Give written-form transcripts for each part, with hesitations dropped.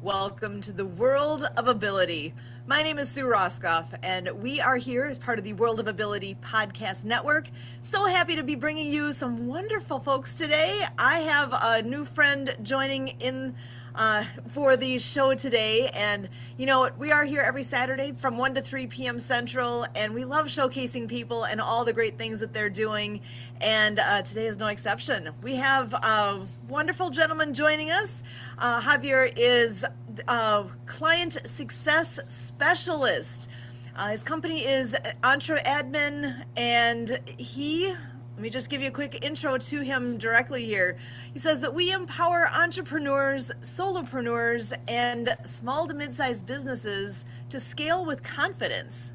Welcome to the World of Ability. My name is Sue Roskoff, and we are here as part of the World of Ability podcast network. So happy to be bringing you some wonderful folks today. I have a new friend joining in for the show today, and you know, we are here every Saturday from 1 to 3 p.m. Central, and we love showcasing people and all the great things that they're doing, and today is no exception. We have a wonderful gentleman joining us. Javier is a client success specialist. His company is Entre Admin, and let me just give you a quick intro to him directly here. He says that we empower entrepreneurs, solopreneurs, and small to mid-sized businesses to scale with confidence.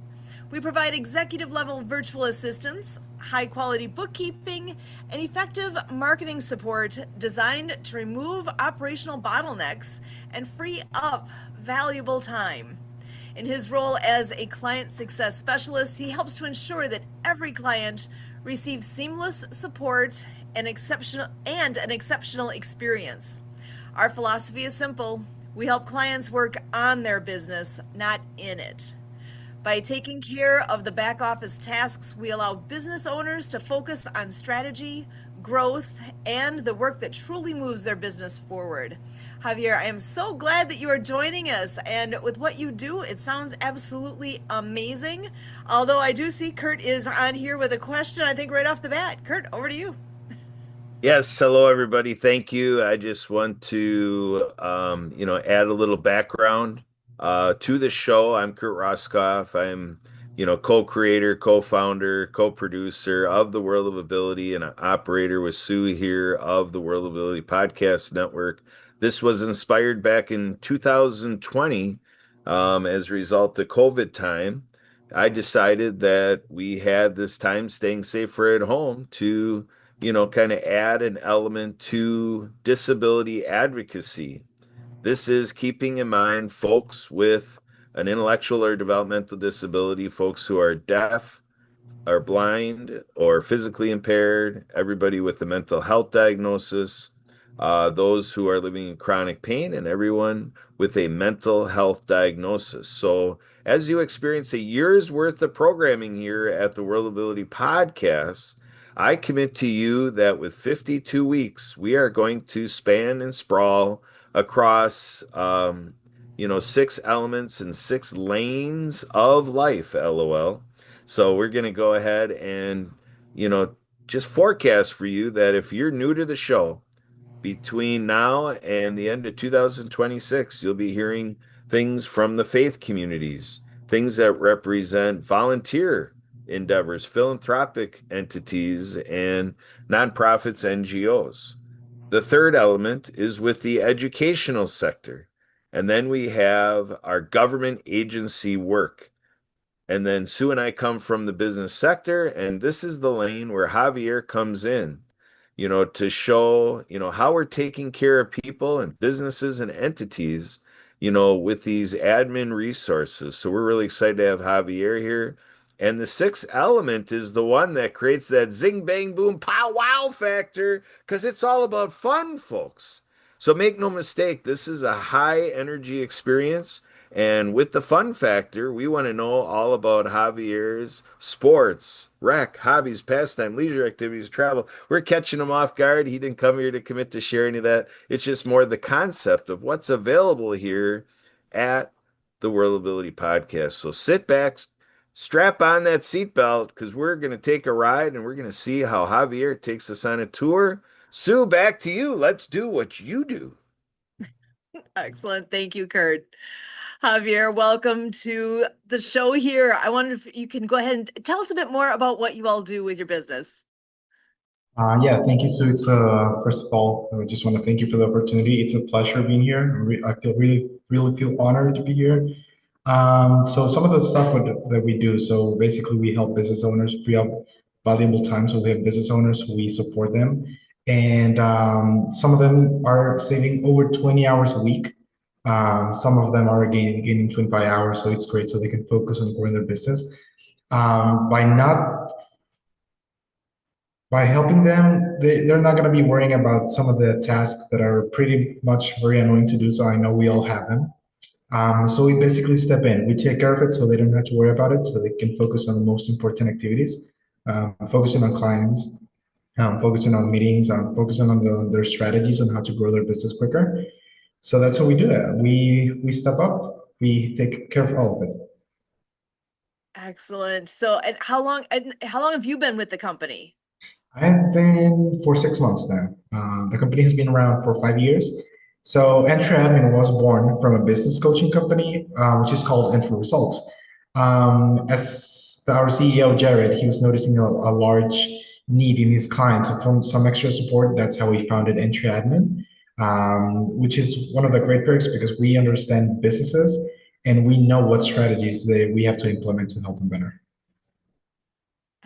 We provide executive level virtual assistance, high quality bookkeeping, and effective marketing support designed to remove operational bottlenecks and free up valuable time. In his role as a client success specialist, he helps to ensure that every client receives seamless support and an exceptional experience. Our philosophy is simple. We help clients work on their business, not in it. By taking care of the back office tasks, we allow business owners to focus on strategy, growth, and the work that truly moves their business forward. Javier, I am so glad that you are joining us, and with what you do, it sounds absolutely amazing. Although I do see Kurt is on here with a question, I think right off the bat. Kurt, over to you. Yes, hello everybody. Thank you. I just want to, add a little background to the show. I'm Kurt Roskoff. I'm, co-creator, co-founder, co-producer of the World of Ability and an operator with Sue here of the World of Ability Podcast Network. This was inspired back in 2020 as a result of COVID time. I decided that we had this time staying safer at home to kind of add an element to disability advocacy. This is keeping in mind folks with an intellectual or developmental disability, folks who are deaf, are blind, or physically impaired, everybody with a mental health diagnosis, those who are living in chronic pain, and everyone with a mental health diagnosis. So, as you experience a year's worth of programming here at the World Ability Podcast, I commit to you that with 52 weeks, we are going to span and sprawl across, 6 elements and 6 lanes of life, LOL. So we're going to go ahead and, just forecast for you that if you're new to the show, between now and the end of 2026, you'll be hearing things from the faith communities, things that represent volunteer endeavors, philanthropic entities, and nonprofits, NGOs. The third element is with the educational sector. And then we have our government agency work. And then Sue and I come from the business sector, and this is the lane where Javier comes in, to show, how we're taking care of people and businesses and entities, with these admin resources. So we're really excited to have Javier here. And the sixth element is the one that creates that zing, bang, boom, pow, wow factor, because it's all about fun, folks. So make no mistake, this is a high energy experience. And with the fun factor, we want to know all about Javier's sports, rec, hobbies, pastime, leisure activities, travel. We're catching him off guard. He didn't come here to commit to share any of that. It's just more the concept of what's available here at the World Ability Podcast. So sit back, strap on that seatbelt, because we're going to take a ride and we're going to see how Javier takes us on a tour. Sue, back to you. Let's do what you do. Excellent. Thank you, Kurt. Javier, welcome to the show here. I wonder if you can go ahead and tell us a bit more about what you all do with your business. Yeah, thank you, Sue. It's first of all, I just want to thank you for the opportunity. It's a pleasure being here. I feel really feel honored to be here. So some of the stuff that we do. So basically, we help business owners free up valuable time. So we have business owners, we support them, and some of them are saving over 20 hours a week. Some of them are gaining 25 hours, so it's great, so they can focus on growing their business. By not By helping them, they're not going to be worrying about some of the tasks that are pretty much very annoying to do. So I know we all have them. So we basically step in, we take care of it so they don't have to worry about it, so they can focus on the most important activities, focusing on clients, focusing on meetings, focusing on their strategies on how to grow their business quicker. So that's how we do it. We step up, we take care of all of it. Excellent. So, and how long have you been with the company? I've been for 6 months now. The company has been around for 5 years. So Entry Admin was born from a business coaching company, which is called Entry Results. Our CEO, Jared, he was noticing a large need in his clients from some extra support. That's how we founded Entry Admin, which is one of the great perks because we understand businesses and we know what strategies we have to implement to help them better.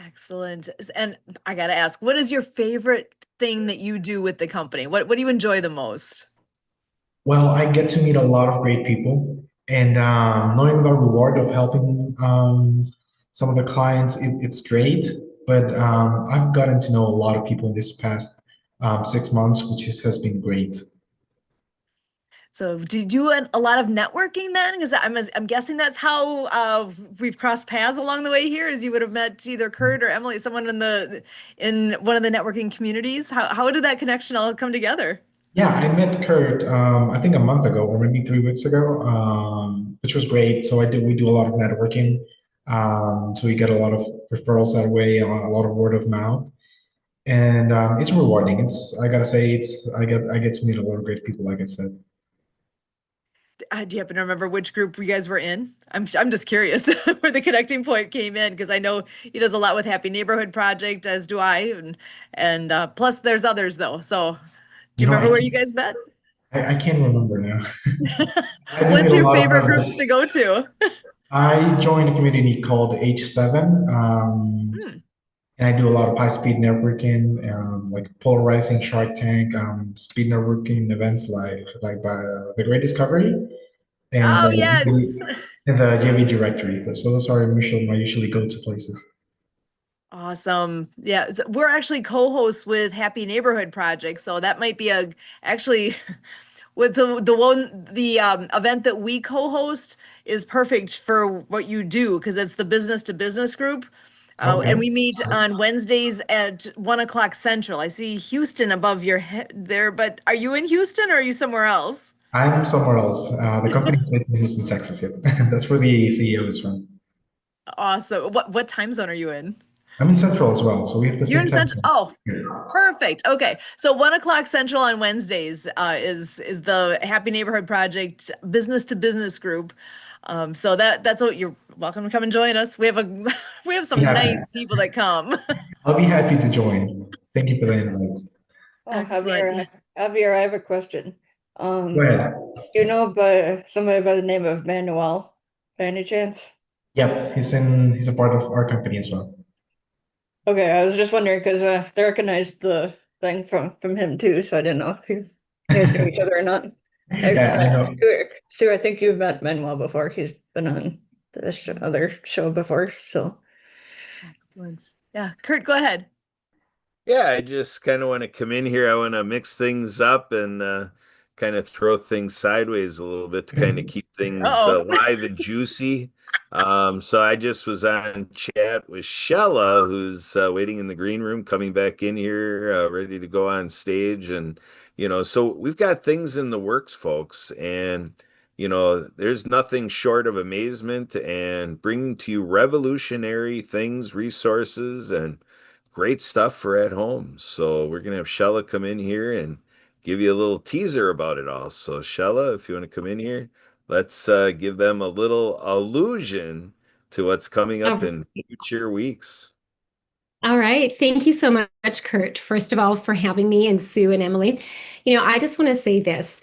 Excellent. And I gotta ask, what is your favorite thing that you do with the company? What do you enjoy the most? Well, I get to meet a lot of great people, and knowing the reward of helping some of the clients, it's great. But I've gotten to know a lot of people in this past 6 months, has been great. So do you do a lot of networking then? Because I'm guessing that's how we've crossed paths along the way here, is you would have met either Kurt or Emily, someone in one of the networking communities. How did that connection all come together? Yeah, I met Kurt, I think a month ago or maybe 3 weeks ago, which was great. So we do a lot of networking. So we get a lot of referrals that way, a lot of word of mouth, and it's rewarding. I gotta say, I get to meet a lot of great people, like I said. Do you happen to remember which group you guys were in? I'm just curious where the connecting point came in, because I know he does a lot with Happy Neighborhood Project, as do I, and plus there's others though. So do You you know, remember where you guys met? I can't remember now. I do What's get a your lot favorite of. groups to go to? I joined a community called H7, Hmm. and I do a lot of high-speed networking, like polarizing Shark Tank, speed networking events like by the Great Discovery and Oh, yes. the JV Directory. So those are my usually go-to places. Awesome. Yeah, we're actually co-hosts with Happy Neighborhood Project, so that might be actually with the event that we co-host is perfect for what you do, because it's the business to business group. And Okay. we meet on Wednesdays at 1 o'clock Central. I see Houston above your head there, but are you in Houston or are you somewhere else? I'm somewhere else. The company is based in Houston, Texas. Yep. That's where the CEO is from. Awesome. What time zone are you in? I'm in Central as well, so we have the You're same in time Central. zone. Oh, Yeah. perfect. Okay. So 1 o'clock Central on Wednesdays is the Happy Neighborhood Project business to business group. So that's what you're welcome to come and join us. We have we have some Yeah, nice people that come. I'll be happy to join. Thank you for the invite. Oh, Excellent. Yeah. Javier, I have a question. Go ahead. Do you know somebody by the name of Manuel, by any chance? Yep, he's a part of our company as well. Okay, I was just wondering because they recognized the thing from him too, so I didn't know if you guys knew each other or not. Yeah, I know. Sue, I think you've met Manuel before. He's been on this other show before, so. Excellent. Yeah. Kurt, go ahead. Yeah, I just kind of want to come in here. I want to mix things up and kind of throw things sideways a little bit to kind of keep things Uh-oh. live and juicy. So I just was on chat with Shella, who's waiting in the green room, coming back in here, ready to go on stage. And, so we've got things in the works, folks. And, there's nothing short of amazement and bringing to you revolutionary things, resources, and great stuff for at home. So we're gonna have Shella come in here and give you a little teaser about it all. So Shella, if you want to come in here, let's give them a little allusion to what's coming up Oh, in future weeks. all right. Thank you so much, Kurt, first of all, for having me, and Sue and Emily. I just want to say this.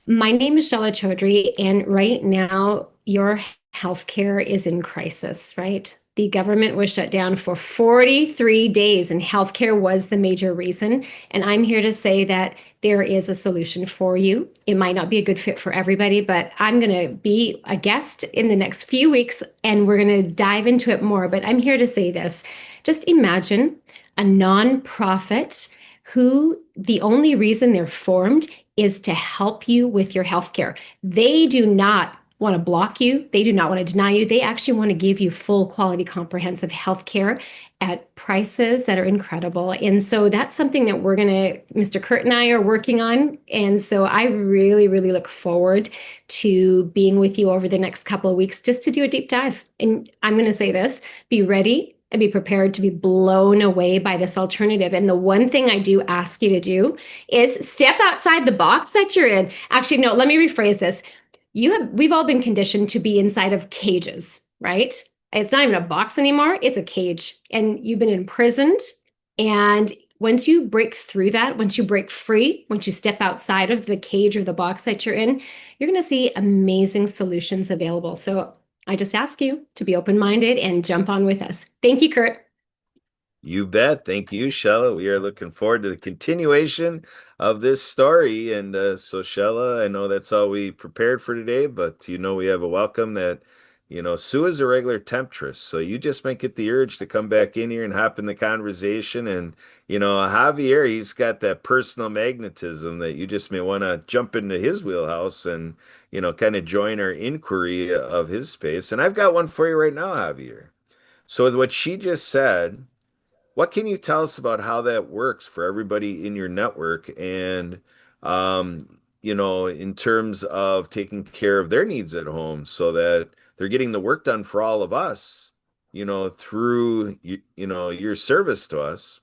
My name is Shella Chaudhry, and right now, your healthcare is in crisis, right? The government was shut down for 43 days, and healthcare was the major reason. And I'm here to say that there is a solution for you. It might not be a good fit for everybody, but I'm going to be a guest in the next few weeks, and we're going to dive into it more. But I'm here to say this. Just imagine a nonprofit who the only reason they're formed is to help you with your healthcare. They do not want to block you. They do not want to deny you. They actually want to give you full quality, comprehensive healthcare at prices that are incredible. And so that's something that Mr. Kurt and I are working on. And so I really, really look forward to being with you over the next couple of weeks just to do a deep dive. And I'm going to say this, be ready and be prepared to be blown away by this alternative. And the one thing I do ask you to do is step outside the box that you're in. Actually, no, let me rephrase this. We've all been conditioned to be inside of cages, right? It's not even a box anymore, it's a cage. And you've been imprisoned. And once you break through that, once you break free, once you step outside of the cage or the box that you're in, you're going to see amazing solutions available. So I just ask you to be open-minded and jump on with us. Thank you, Kurt. You bet. Thank you, Shella. We are looking forward to the continuation of this story. And so, Shella, I know that's all we prepared for today, but we have a welcome that, Sue is a regular temptress. So you just might get the urge to come back in here and hop in the conversation. And, Javier, he's got that personal magnetism that you just may want to jump into his wheelhouse and, kind of join our inquiry of his space. And I've got one for you right now, Javier. So with what she just said, what can you tell us about how that works for everybody in your network and, in terms of taking care of their needs at home so that they're getting the work done for all of us, through, your service to us?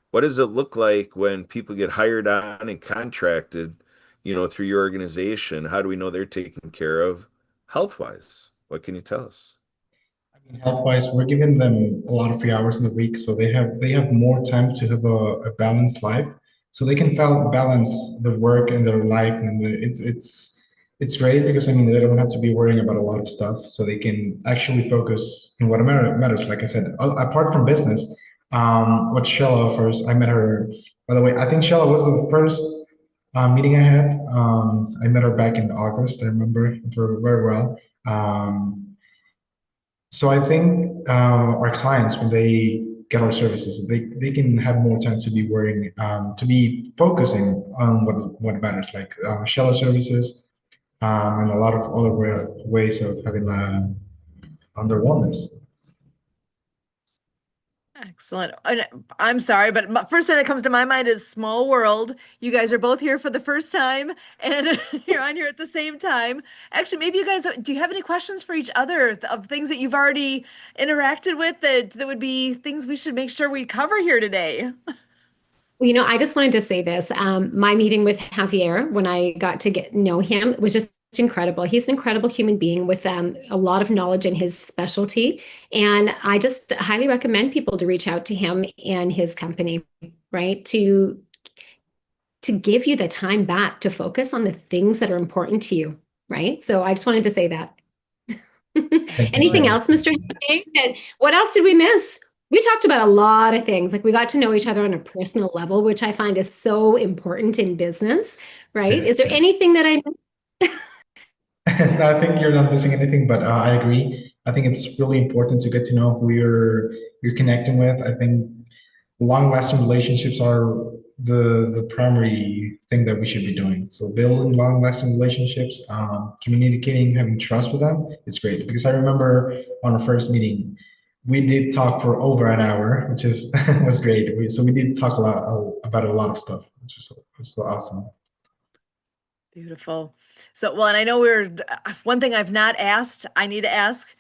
What does it look like when people get hired on and contracted, through your organization? How do we know they're taken care of health-wise? What can you tell us? Health-wise, we're giving them a lot of free hours in the week, so they have more time to have a balanced life, so they can balance the work and their life, and it's great because they don't have to be worrying about a lot of stuff, so they can actually focus on what matters. Like I said, apart from business, what Shella offers, I met her. By the way, I think Shella was the first meeting I had. I met her back in August. I remember very, very well. So I think our clients, when they get our services, they can have more time to be worrying, to be focusing on what matters, like Shella services, and a lot of other ways of having on their wellness. Excellent. And I'm sorry, but first thing that comes to my mind is small world. You guys are both here for the first time and you're on here at the same time. Actually, maybe you guys, do you have any questions for each other of things that you've already interacted with that would be things we should make sure we cover here today? Well, I just wanted to say this. My meeting with Javier, when I got to know him, was just incredible. He's an incredible human being with a lot of knowledge in his specialty. And I just highly recommend people to reach out to him and his company, right? To give you the time back to focus on the things that are important to you, right? So I just wanted to say that. Anything else, Mr. Hayek? What else did we miss? We talked about a lot of things. Like we got to know each other on a personal level, which I find is so important in business, right? Yes. Is there anything that I missed? I think you're not missing anything, but I agree. I think it's really important to get to know who you're connecting with. I think long-lasting relationships are the primary thing that we should be doing. So building long-lasting relationships, communicating, having trust with them, it's great. Because I remember on our first meeting, we did talk for over an hour, which was great. So we did talk about a lot of stuff, which was so awesome. Beautiful. So, well, and I know one thing I've not asked, I need to ask,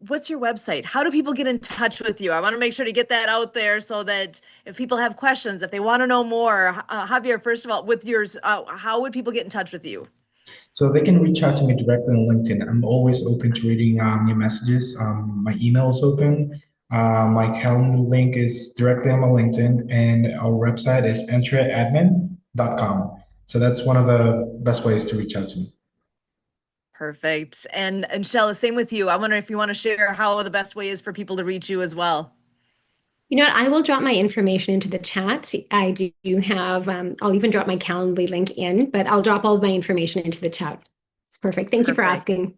what's your website? How do people get in touch with you? I want to make sure to get that out there so that if people have questions, if they want to know more, Javier, first of all, with yours, how would people get in touch with you? So they can reach out to me directly on LinkedIn. I'm always open to reading new messages. My email is open. My calendar link is directly on my LinkedIn, and our website is entreadmin.com. So that's one of the best ways to reach out to me. Perfect. And Shella, same with you. I wonder if you want to share how the best way is for people to reach you as well. You know what? I will drop my information into the chat. I do have, I'll even drop my Calendly link in, but I'll drop all of my information into the chat. It's perfect. Thank you for asking.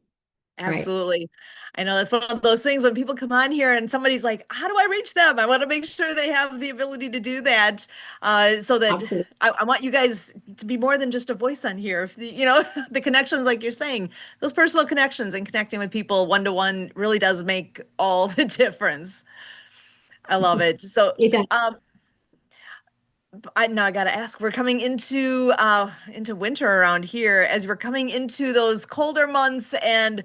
Right. Absolutely. I know that's one of those things when people come on here and somebody's like, how do I reach them? I want to make sure they have the ability to do that. So that Absolutely. I want you guys to be more than just a voice on here. If the, you know, the connections, like you're saying, those personal connections and connecting with people one to one really does make all the difference. I love it. So, It does. um, I now I gotta ask, we're coming into winter around here. As we're coming into those colder months, and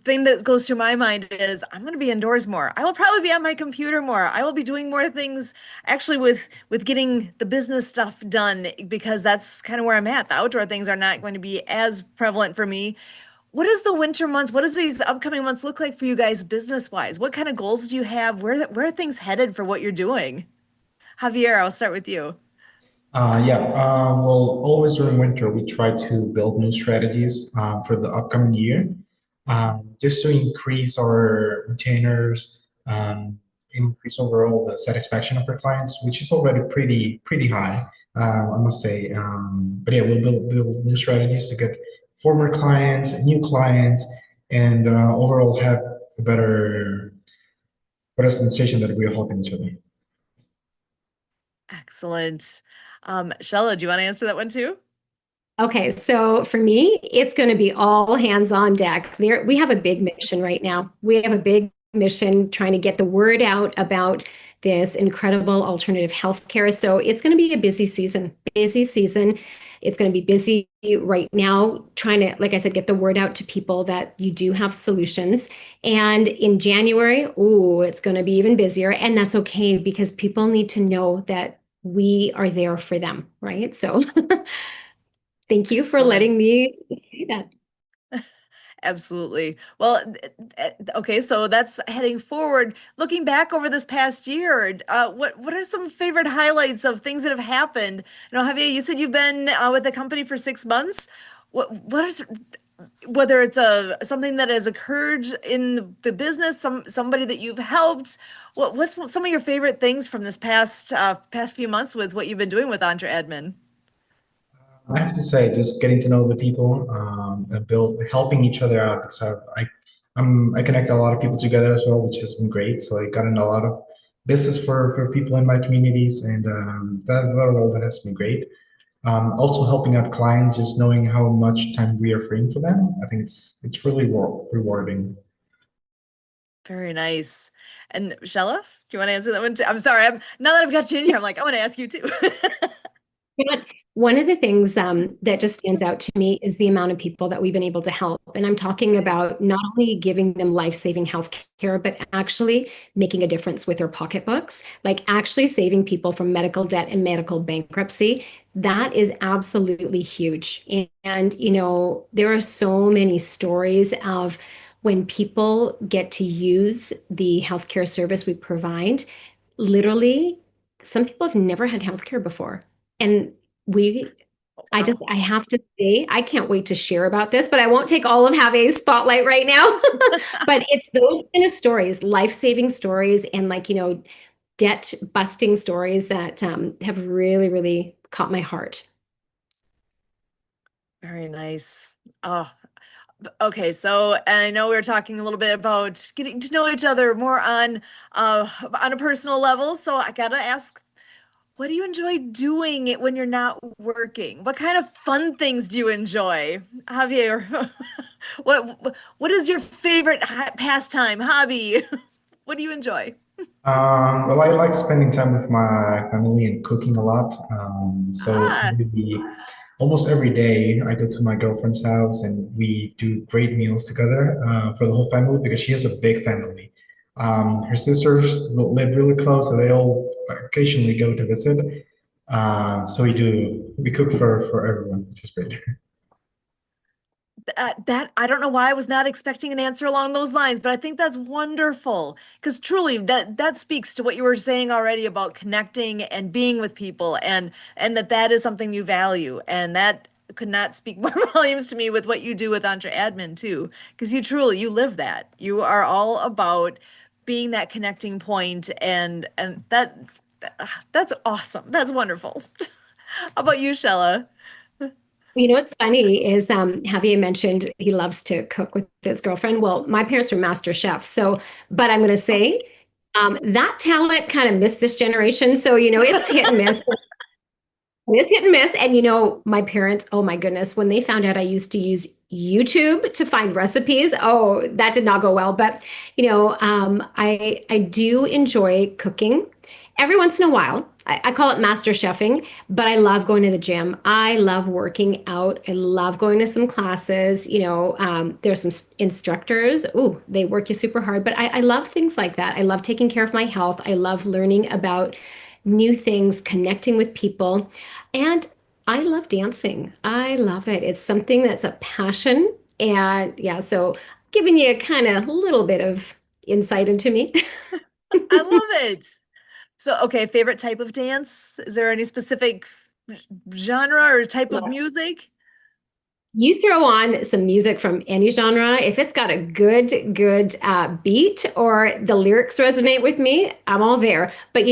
thing that goes through my mind is I'm gonna be indoors more. I will probably be on my computer more. I will be doing more things actually with getting the business stuff done because that's kind of where I'm at. The outdoor things are not going to be as prevalent for me. What is the winter months? What does these upcoming months look like for you guys business wise? What kind of goals do you have? Where are things headed for what you're doing? Javier, I'll start with you. Well, always during winter, we try to build new strategies for the upcoming year, just to increase our retainers, increase overall the satisfaction of our clients, which is already pretty high, I must say. But yeah, we'll build new strategies to get former clients, new clients, and overall have a better sensation that we're helping each other. Excellent. Shella, do you want to answer that one too? Okay, so for me, it's going to be all hands on deck. There, we have a big mission right now. We have a big mission trying to get the word out about this incredible alternative healthcare. So it's going to be a busy season. Busy season. It's going to be busy right now, trying to, like I said, get the word out to people that you do have solutions. And in January, oh, it's going to be even busier. And that's okay because people need to know that we are there for them, right? So thank you for Excellent. letting me say that. Absolutely. Well, okay, so that's heading forward. Looking back over this past year, what are some favorite highlights of things that have happened? You know, Javier, you said you've been with the company for 6 months. What is whether it's a something that has occurred in the business, somebody that you've helped? What's some of your favorite things from this past few months with what you've been doing with Entre Admin? I have to say, just getting to know the people and helping each other out because I connect a lot of people together as well, which has been great. So I got in a lot of business for people in my communities, and that role that has been great. Also helping out clients, just knowing how much time we are freeing for them. I think it's really rewarding. Very nice. And Shella, do you want to answer that one too? I'm sorry. Now that I've got you in here, I'm like, I want to ask you too. You know what? One of the things that just stands out to me is the amount of people that we've been able to help. And I'm talking about not only giving them life-saving health care, but actually making a difference with their pocketbooks, like actually saving people from medical debt and medical bankruptcy. That is absolutely huge. And, you know, there are so many stories of when people get to use the healthcare service we provide, literally, some people have never had healthcare before. And we, Wow. I have to say, I can't wait to share about this, but I won't take all of Have a spotlight right now. But it's those kind of stories, life-saving stories, and like, you know, debt busting stories that have really, really caught my heart. Very nice. Oh, okay. So I know we were talking a little bit about getting to know each other more on a personal level. So I gotta ask, what do you enjoy doing when you're not working? What kind of fun things do you enjoy? Javier, what is your favorite pastime, hobby? What do you enjoy? Well, I like spending time with my family and cooking a lot. So Ah, almost every day I go to my girlfriend's house and we do great meals together for the whole family because she has a big family. Her sisters live really close, so they all occasionally go to visit. So we cook for everyone, which is great. that I don't know why I was not expecting an answer along those lines, but I think that's wonderful because truly that speaks to what you were saying already about connecting and being with people and that is something you value and that could not speak more volumes to me with what you do with Entre Admin too because you live that. You are all about being that connecting point and that's awesome. That's wonderful. How about you, Shella? You know what's funny is Javier mentioned he loves to cook with his girlfriend. Well, my parents were master chefs, so but I'm going to say that talent kind of missed this generation. So it's hit and miss. It's hit and miss. And my parents, oh my goodness, when they found out I used to use YouTube to find recipes, oh, that did not go well. But I do enjoy cooking every once in a while. I call it master chefing, but I love going to the gym. I love working out. I love going to some classes. There's some instructors. Ooh, they work you super hard, but I love things like that. I love taking care of my health. I love learning about new things, connecting with people. And I love dancing. I love it. It's something that's a passion. And yeah, so giving you a kind of little bit of insight into me. I love it. So, okay, favorite type of dance? Is there any specific genre or type of music? You throw on some music from any genre, if it's got a good beat or the lyrics resonate with me, I'm all there. But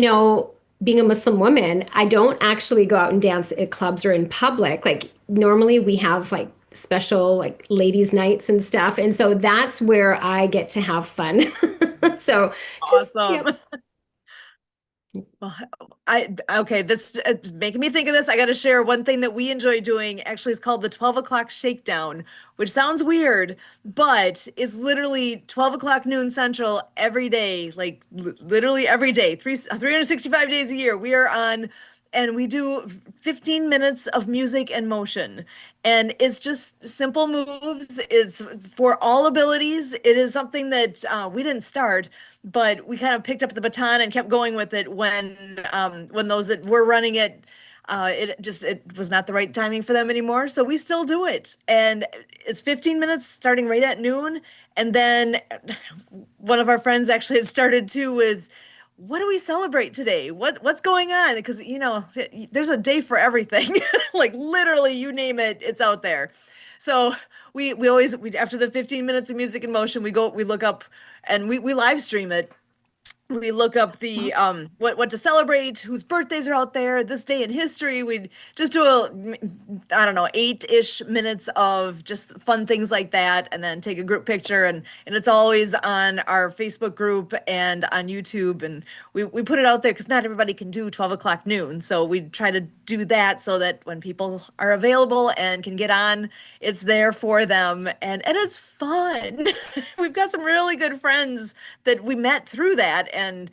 being a Muslim woman, I don't actually go out and dance at clubs or in public. Like normally we have like special like ladies' nights and stuff. And so that's where I get to have fun. So just Awesome. Well, okay, this making me think of this. I got to share one thing that we enjoy doing. Actually, it's called the 12 o'clock shakedown, which sounds weird, but it's literally 12 o'clock noon central every day, like literally every day, 365 days a year. We are on, and we do 15 minutes of music and motion. And it's just simple moves. It's for all abilities. It is something that we didn't start, but we kind of picked up the baton and kept going with it when those that were running it, it was not the right timing for them anymore. So we still do it, and it's 15 minutes starting right at noon. And then one of our friends actually had started too with, what do we celebrate today? What's going on? Because there's a day for everything. Like literally, you name it, it's out there. So we always after the 15 minutes of music and motion, we look up and we live stream it. We look up the what to celebrate, whose birthdays are out there, this day in history. We just do I don't know, 8-ish minutes of just fun things like that, and then take a group picture, and it's always on our Facebook group and on YouTube, and we put it out there because not everybody can do 12 o'clock noon. So we try to do that so that when people are available and can get on, it's there for them, and it's fun. We've got some really good friends that we met through that, and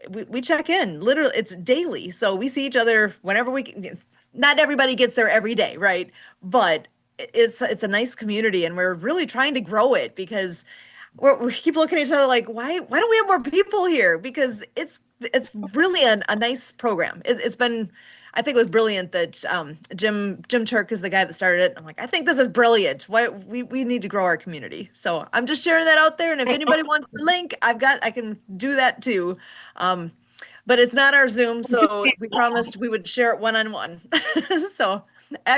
we check in literally, it's daily, so we see each other whenever we can. Not everybody gets there every day, right? But it's a nice community, and we're really trying to grow it because we keep looking at each other like, why don't we have more people here? Because it's really a nice program. It's been, I think it was brilliant that Jim Turk is the guy that started it. I'm like, I think this is brilliant. Why we need to grow our community. So I'm just sharing that out there. And if anybody wants the link, I can do that too. But it's not our Zoom, so we promised we would share it one-on-one. So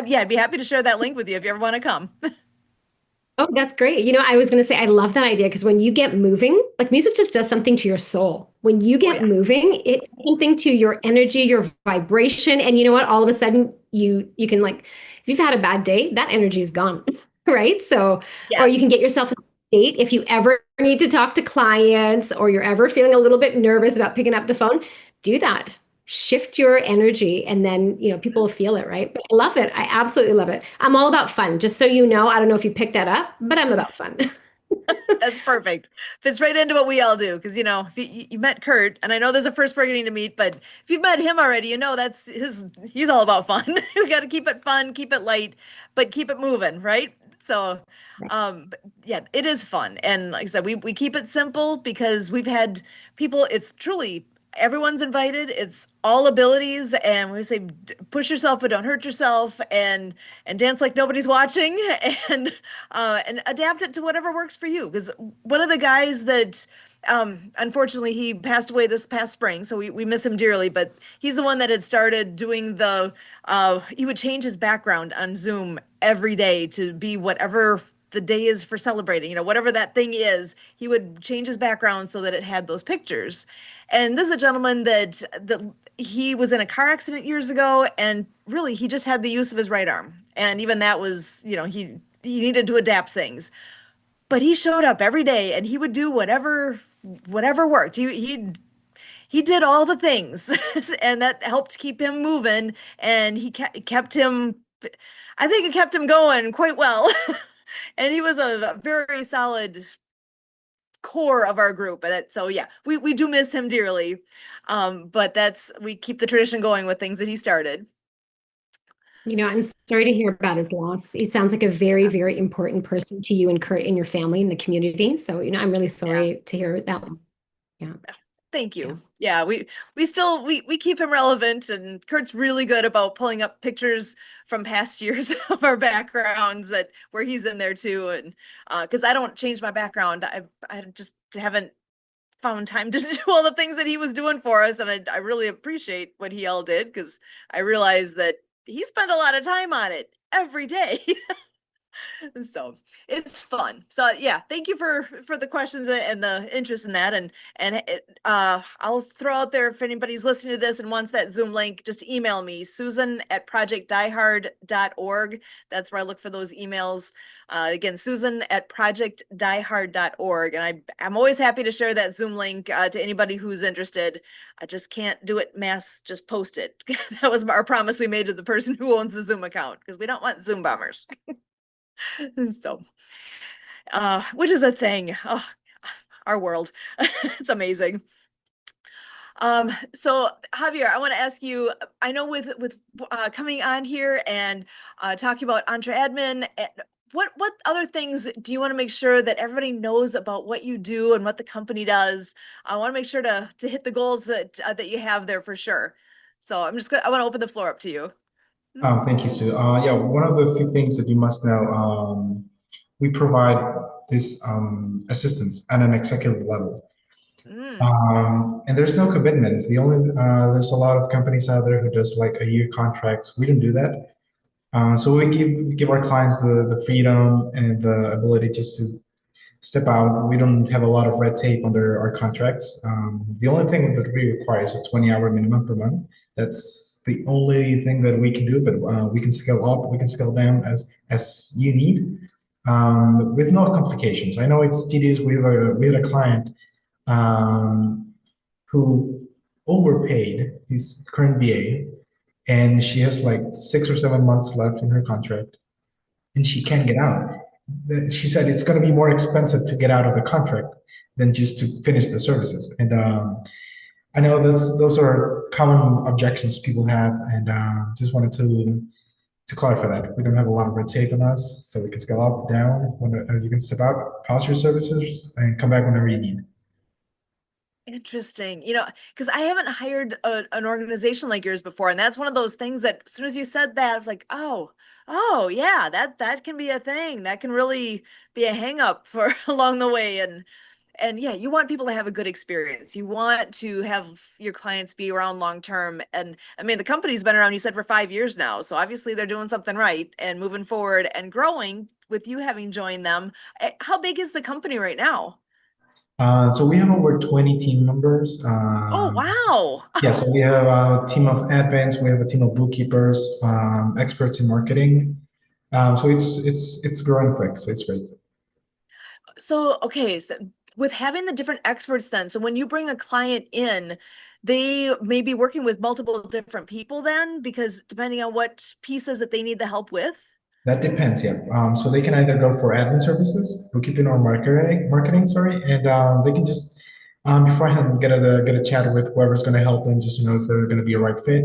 yeah, I'd be happy to share that link with you if you ever want to come. Oh, that's great. I was going to say, I love that idea because when you get moving, like music just does something to your soul. When you get moving, it does something to your energy, your vibration. And you know what? All of a sudden, you can like, if you've had a bad day, that energy is gone, right? So, or you can get yourself in a state if you ever need to talk to clients or you're ever feeling a little bit nervous about picking up the phone, do that. Shift your energy, and then people will feel it, right? But I love it. I absolutely love it. I'm all about fun, just so you know. I don't know if you picked that up, but I'm about fun. That's perfect. Fits right into what we all do. Because if you met Kurt, and I know there's a first we're getting to meet, but if you've met him already, that's he's all about fun. We got to keep it fun, keep it light, but keep it moving, right? So, yeah, it is fun. And like I said, we keep it simple because we've had people, it's truly everyone's invited. It's all abilities, and we say push yourself but don't hurt yourself, and dance like nobody's watching, and adapt it to whatever works for you. Because one of the guys that unfortunately he passed away this past spring, so we miss him dearly, but he's the one that had started doing he would change his background on Zoom every day to be whatever the day is for celebrating, whatever that thing is, he would change his background so that it had those pictures. And this is a gentleman that he was in a car accident years ago, and really he just had the use of his right arm. And even that was, he needed to adapt things. But he showed up every day and he would do whatever worked. He did all the things and that helped keep him moving, and he kept him, I think it kept him going quite well. And he was a very solid core of our group. So yeah, we do miss him dearly. But we keep the tradition going with things that he started. I'm sorry to hear about his loss. He sounds like a very, very important person to you and Kurt and your family and the community. So, I'm really sorry to hear that. Yeah. Thank you. Yeah, we still keep him relevant, and Kurt's really good about pulling up pictures from past years of our backgrounds where he's in there too. And because I don't change my background, I just haven't found time to do all the things that he was doing for us, and I really appreciate what he all did, because I realized that he spent a lot of time on it every day. So it's fun. So yeah, thank you for the questions and the interest in that. And I'll throw out there, if anybody's listening to this and wants that Zoom link, just email me, susan@projectdiehard.org. That's where I look for those emails. Again, susan@projectdiehard.org. And I'm always happy to share that Zoom link to anybody who's interested. I just can't do it just post it. That was our promise we made to the person who owns the Zoom account, because we don't want Zoom bombers. So, which is a thing. Oh, our world. It's amazing. So Javier, I want to ask you, I know with coming on here and talking about Entre Admin, what other things do you want to make sure that everybody knows about what you do and what the company does? I want to make sure to hit the goals that you have there for sure. So I want to open the floor up to you. Thank you, Sue. Yeah, one of the few things that you must know, we provide this assistance at an executive level. And there's no commitment. There's a lot of companies out there who does like a year contracts. We don't do that. So we give our clients the freedom and the ability just to step out. We don't have a lot of red tape under our contracts. The only thing that we require is a 20-hour minimum per month. That's the only thing that we can do, but we can scale up, we can scale down as you need, with no complications. I know it's tedious. We had a client who overpaid his current VA, and she has like 6 or 7 months left in her contract, and she can't get out. She said it's going to be more expensive to get out of the contract than just to finish the services. And I know those are common objections people have, and just wanted to clarify that we don't have a lot of red tape on us, so we can scale up, down. You can step out, pause your services, and come back whenever you need. Interesting. Because I haven't hired an organization like yours before, and that's one of those things that as soon as you said that, I was like, oh yeah, that can be a thing. That can really be a hang up for along the way. And yeah, you want people to have a good experience. You want to have your clients be around long term. And I mean, the company's been around, you said, for 5 years now. So obviously they're doing something right and moving forward and growing with you having joined them. How big is the company right now? So we have over 20 team members. Oh, wow. Yeah, so we have a team of admins, we have a team of bookkeepers, experts in marketing. So it's growing quick, so it's great. So, okay, so with having the different experts then, so when you bring a client in, they may be working with multiple different people then, because depending on what pieces that they need the help with? That depends, yeah. So they can either go for admin services, bookkeeping, or marketing, sorry, and they can just beforehand get a chat with whoever's going to help them, just to know if they're going to be a right fit.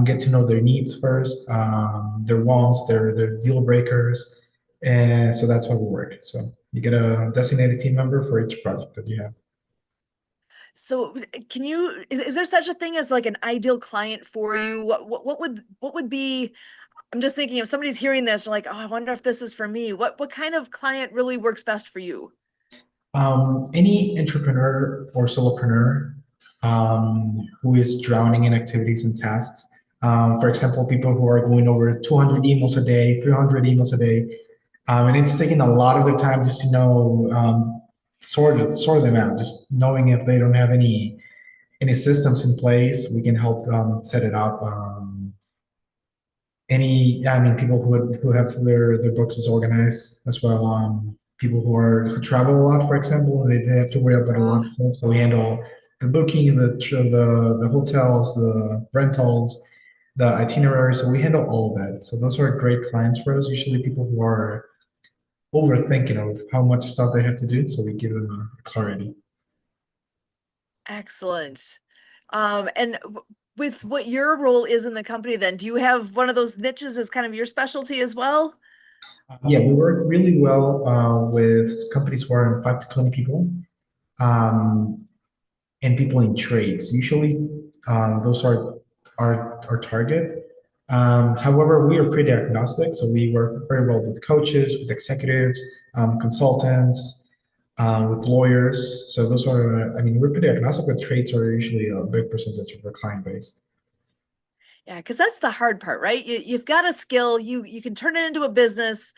Get to know their needs first, their wants, their deal breakers, and so that's how we work. So you get a designated team member for each project that you have. So is there such a thing as like an ideal client for you? What would be, I'm just thinking if somebody's hearing this, they're like, oh, I wonder if this is for me. What kind of client really works best for you? Any entrepreneur or solopreneur who is drowning in activities and tasks. For example, people who are going over 200 emails a day, 300 emails a day. And it's taking a lot of their time just to know, sort them out, just knowing if they don't have any systems in place, we can help them set it up. I mean, people who have their books disorganized as well. People who travel a lot, for example, they have to worry about a lot of stuff. So we handle the booking, the hotels, the rentals, the itineraries. So we handle all of that. So those are great clients for us. Usually, people who are overthinking of how much stuff they have to do. So we give them clarity. Excellent. And with what your role is in the company, then, do you have one of those niches as kind of your specialty as well? Yeah, we work really well with companies who are in 5 to 20 people. Um, and people in trades. Usually, those are our target. However, we are pretty agnostic, so we work very well with coaches, with executives, consultants, with lawyers. So those are, I mean, we're pretty agnostic, but trades are usually a big percentage of our client base. Yeah, because that's the hard part, right? You've got a skill, you can turn it into a business,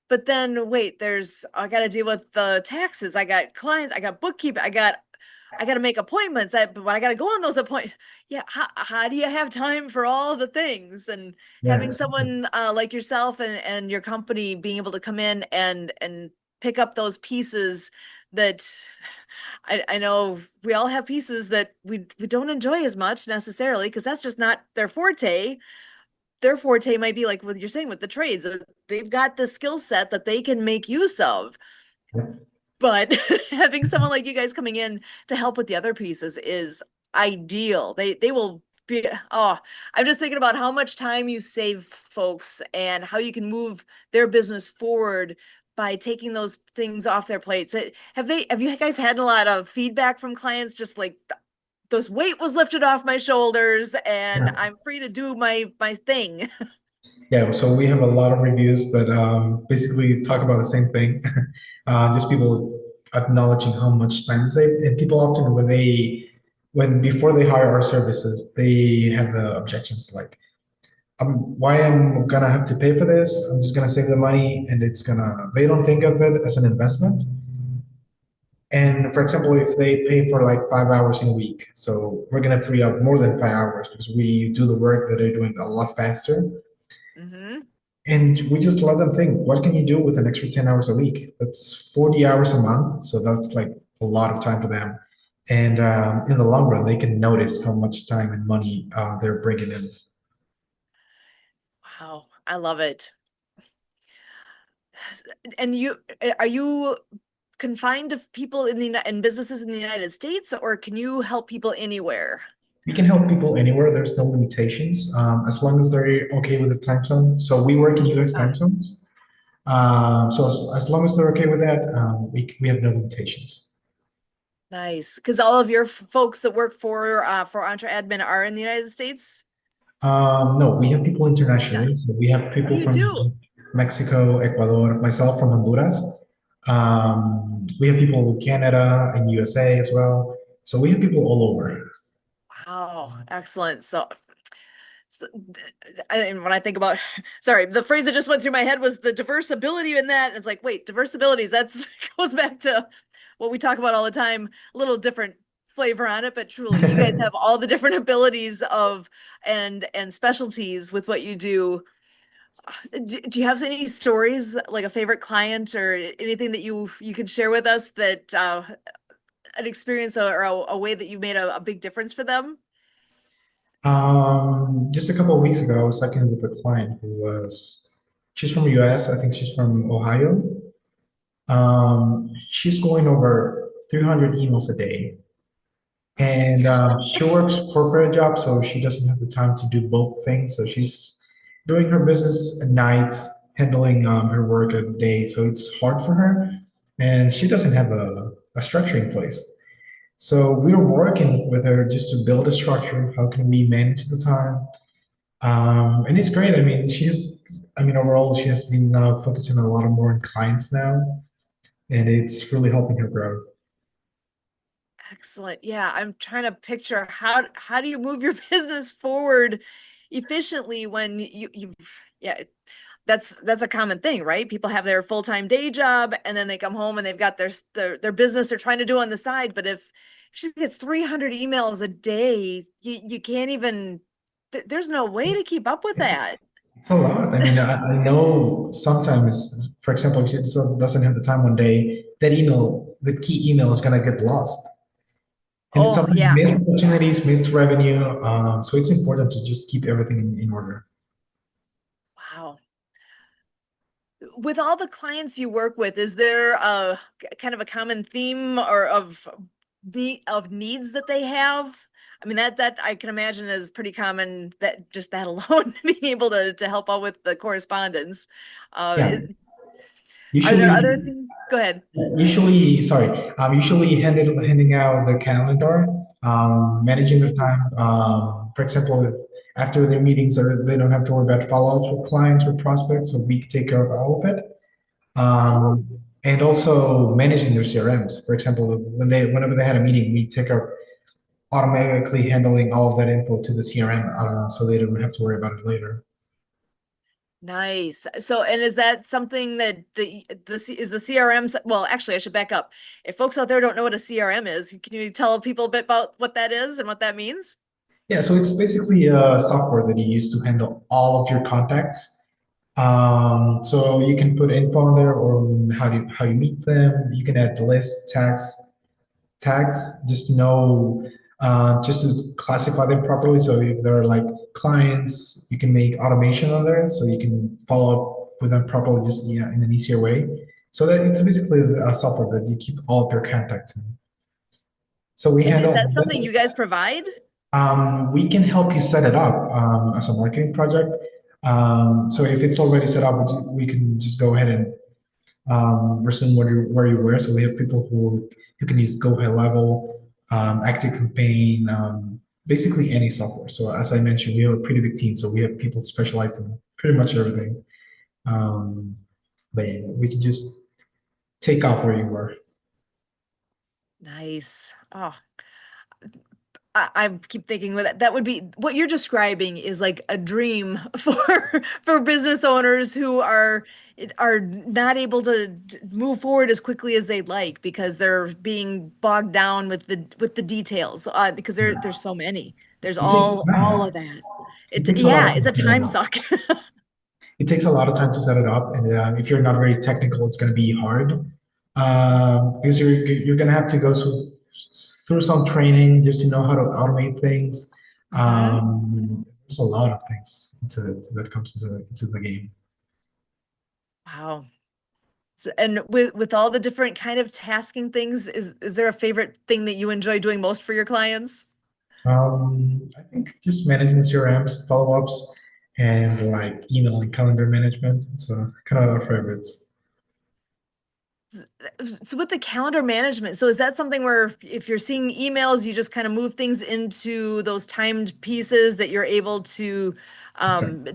but then wait, I got to deal with the taxes. I got clients, I got bookkeeping, I got to make appointments. But I got to go on those appointments. Yeah, how do you have time for all the things? And Yeah, having someone like yourself and your company being able to come in and pick up those pieces that I know we all have pieces that we don't enjoy as much necessarily because that's just not their forte. Their forte might be like what you're saying with the trades. They've got the skill set that they can make use of. yeah. But having someone like you guys coming in to help with the other pieces is ideal. They will be, oh, I'm just thinking about how much time you save folks and how you can move their business forward by taking those things off their plates. Have you guys had a lot of feedback from clients just like those weight was lifted off my shoulders and Yeah. I'm free to do my thing. Yeah, so we have a lot of reviews that basically talk about the same thing. Just people acknowledging how much time they save, and people often when before they hire our services, they have the objections like, why I'm gonna have to pay for this? I'm just gonna save the money, and it's gonna. They don't think of it as an investment. And for example, if they pay for like 5 hours in a week, so we're gonna free up more than 5 hours because we do the work that they're doing a lot faster. Mm-hmm. And we just let them think, what can you do with an extra 10 hours a week? That's 40 hours a month. So that's like a lot of time for them. And in the long run, they can notice how much time and money they're bringing in. Wow, I love it. And are you confined to people in businesses in the United States, or can you help people anywhere? We can help people anywhere. There's no limitations as long as they're okay with the time zone. So we work in US time zones. So as long as they're okay with that, we have no limitations. Nice, because all of your folks that work for Entra Admin are in the United States. No, we have people internationally. So we have Oh, people you from do. Mexico, Ecuador, myself from Honduras. We have people in Canada and USA as well. So we have people all over. Wow, excellent. And when I think about, sorry, the phrase that just went through my head was the diverse ability in that. It's like, wait, diverse abilities, that's goes back to what we talk about all the time, a little different flavor on it, but truly, you guys have all the different abilities and specialties with what you do. Do you have any stories, like a favorite client or anything that you could share with us that an experience or a way that you made a big difference for them? Just a couple of weeks ago, I was talking with a client she's from the US. I think she's from Ohio. She's going over 300 emails a day. And she works corporate job, so she doesn't have the time to do both things. So she's doing her business at night, handling her work at day. So it's hard for her, and she doesn't have a structure in place. So we are working with her just to build a structure. How can we manage the time? And it's great. I mean, overall, she has been focusing a lot more on clients now, and it's really helping her grow. Excellent. Yeah, I'm trying to picture how do you move your business forward efficiently when yeah, that's a common thing, right? People have their full-time day job and then they come home and they've got their business they're trying to do on the side. But if she gets 300 emails a day, you can't even, there's no way to keep up with that. It's a lot. I mean, I know sometimes, for example, if she doesn't have the time one day, that email, the key email is gonna get lost. And it's Oh, something yeah. missed opportunities, missed revenue. So it's important to just keep everything in order. Wow. With all the clients you work with, is there a kind of a common theme or of needs that they have? I mean, that I can imagine is pretty common, that just that alone, being able to help out with the correspondence. Yeah. Are there Usually, other things? Go ahead. usually handing out their calendar, managing their time. For example, if after their meetings, or they don't have to worry about follow-ups with clients or prospects, so we take care of all of it. Oh, And also managing their CRMs. For example, whenever they had a meeting, we take care of automatically handling all of that info to the CRM, so they don't have to worry about it later. nice. So, and is that something that is the CRM? Well, actually, I should back up. If folks out there don't know what a CRM is, can you tell people a bit about what that is and what that means? Yeah, so it's basically a software that you use to handle all of your contacts. So you can put info on there, or how you meet them. You can add lists, tags, just to know, just to classify them properly. So if they're like clients, you can make automation on there, so you can follow up with them properly, just in an easier way. So that it's basically a software that you keep all of your contacts in. So we And is handle. that something you guys provide? We can help you set it up as a marketing project. So if it's already set up, we can just go ahead and resume where you were. So we have people who can use Go High Level, Active Campaign, basically any software. So as I mentioned, we have a pretty big team. So we have people specialized in pretty much everything. But yeah, we can just take off where you were. Nice. Oh, I keep thinking that would be what you're describing is like a dream for business owners who are not able to move forward as quickly as they'd like because they're being bogged down with the details, because there's so many. There's It takes all time. of that. It It takes a lot yeah, of it's a time. time suck. It takes a lot of time to set it up, and if you're not very technical, it's going to be hard, because you're going to have to go through some training just to know how to automate things. Mhm. There's a lot of things that comes into the game. Wow. So, and with all the different kind of tasking things, is there a favorite thing that you enjoy doing most for your clients? I think just managing CRMs, follow-ups, and like email and calendar management. It's kind of our favorites. So with the calendar management, so is that something where if you're seeing emails, you just kind of move things into those timed pieces that you're able to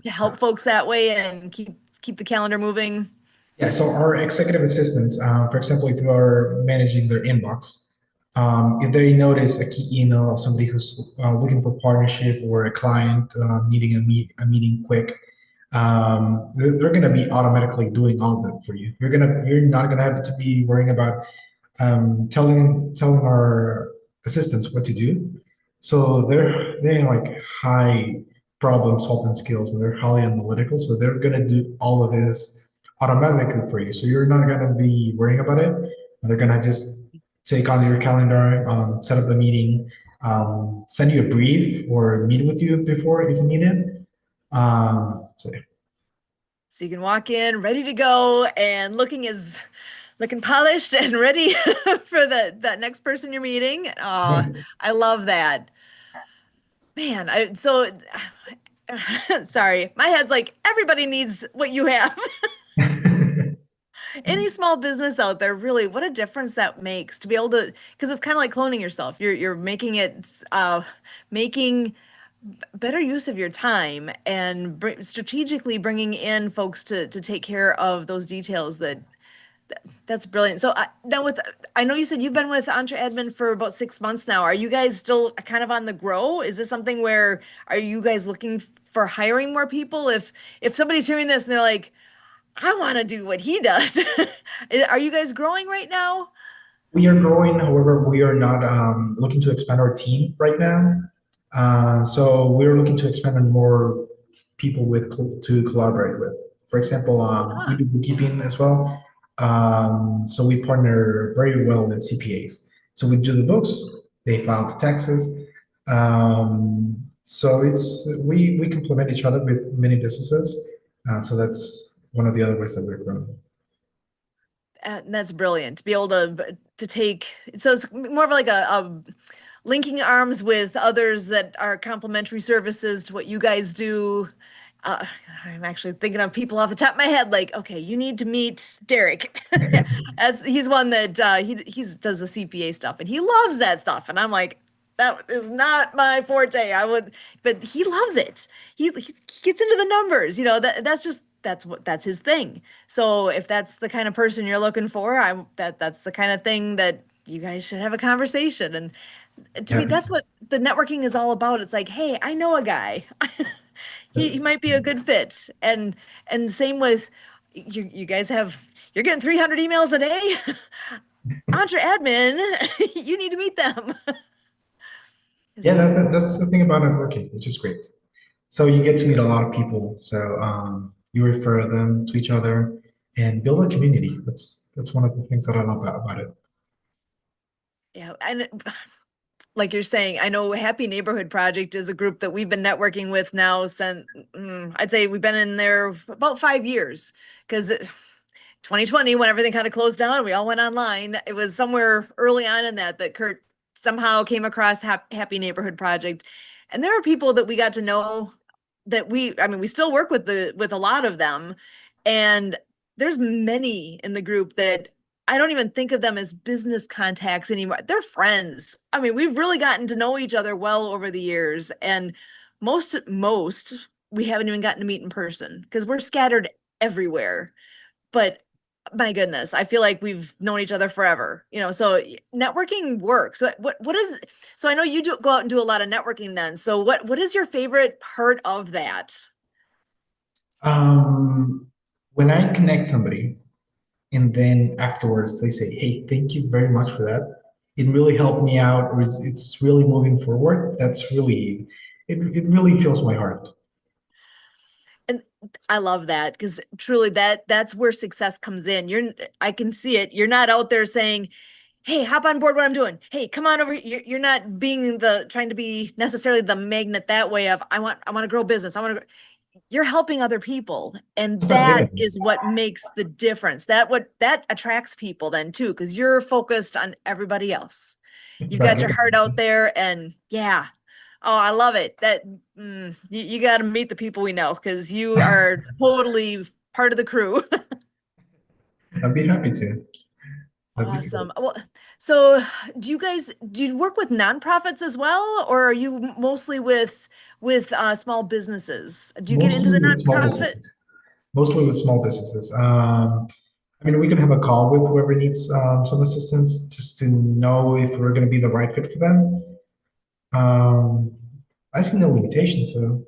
help folks that way and keep the calendar moving? Yeah, so our executive assistants, for example, if you are managing their inbox, if they notice a key email of somebody who's looking for partnership, or a client needing a meeting quick, they're going to be automatically doing all of that for you. You're not going to have to be worrying about telling our assistants what to do. So they're like high problem solving skills, and they're highly analytical. So they're going to do all of this automatically for you. So you're not going to be worrying about it. They're going to just take on your calendar, set up the meeting, send you a brief, or meet with you before if you need it. So yeah. So you can walk in ready to go and looking polished and ready for that next person you're meeting. I love that. Man, sorry, my head's like everybody needs what you have. Any small business out there, really, what a difference that makes to be able to, because it's kind of like cloning yourself. You're making it making better use of your time and strategically bringing in folks to take care of those details that That's brilliant. So now I know you said you've been with Entre Admin for about 6 months now. Are you guys still kind of on the grow? Is this something where are you guys looking for hiring more people? If somebody's hearing this and they're like, I want to do what he does. Are you guys growing right now? We are growing, however, we are not looking to expand our team right now. So we're looking to expand on more people to collaborate with. For example, we Ah, do bookkeeping as well. So we partner very well with CPAs. So we do the books, they file the taxes. So we complement each other with many businesses. So that's one of the other ways that we're growing. that's brilliant to be able to take. So it's more of like a linking arms with others that are complementary services to what you guys do. Uh, I'm actually thinking of people off the top of my head, like, okay, you need to meet Derek. As he's one that he's does the CPA stuff and he loves that stuff. And I'm like, that is not my forte. But he loves it. He gets into the numbers, that's his thing. So if that's the kind of person you're looking for, that's the kind of thing that you guys should have a conversation. And to me, Yeah, that's what the networking is all about. It's like, hey, I know a guy. He that's might be a good fit. And same with you guys you're getting 300 emails a day. Entre admin, you need to meet them. yeah, that's the thing about networking, which is great. So you get to meet a lot of people. So you refer them to each other and build a community. That's one of the things that I love about it. Yeah, and like you're saying, I know Happy Neighborhood Project is a group that we've been networking with now since I'd say we've been in there about 5 years because 2020, when everything kind of closed down, we all went online. It was somewhere early on in that Kurt somehow came across Happy Neighborhood Project, and there are people that we got to know that I mean, we still work with a lot of them, and there's many in the group that I don't even think of them as business contacts anymore. They're friends. I mean, we've really gotten to know each other well over the years, and most we haven't even gotten to meet in person because we're scattered everywhere. But my goodness, I feel like we've known each other forever, so networking works. So so I know you do go out and do a lot of networking then. So what is your favorite part of that? Um, when I connect somebody and then afterwards they say, "Hey, thank you very much for that. It really helped me out, or it's really moving forward." It really fills my heart. And I love that because truly that's where success comes in. I can see it. You're not out there saying, hey, hop on board what I'm doing. Hey, come on over. You're not being trying to be necessarily the magnet that way of I want to grow business. You're helping other people. And It's about that giving. is what makes the difference. That attracts people then too, because you're focused on everybody else. It's You've about got your giving. heart out there and yeah. Oh, I love it. You got to meet the people we know because you are totally part of the crew. I'd be happy to. That'd be Awesome. cool. Well, so do you work with nonprofits as well, or are you mostly with small businesses? Do you get into Mostly the with small nonprofit? businesses. Mostly with small businesses. I mean, we can have a call with whoever needs some assistance just to know if we're going to be the right fit for them. Um, I see no limitations though.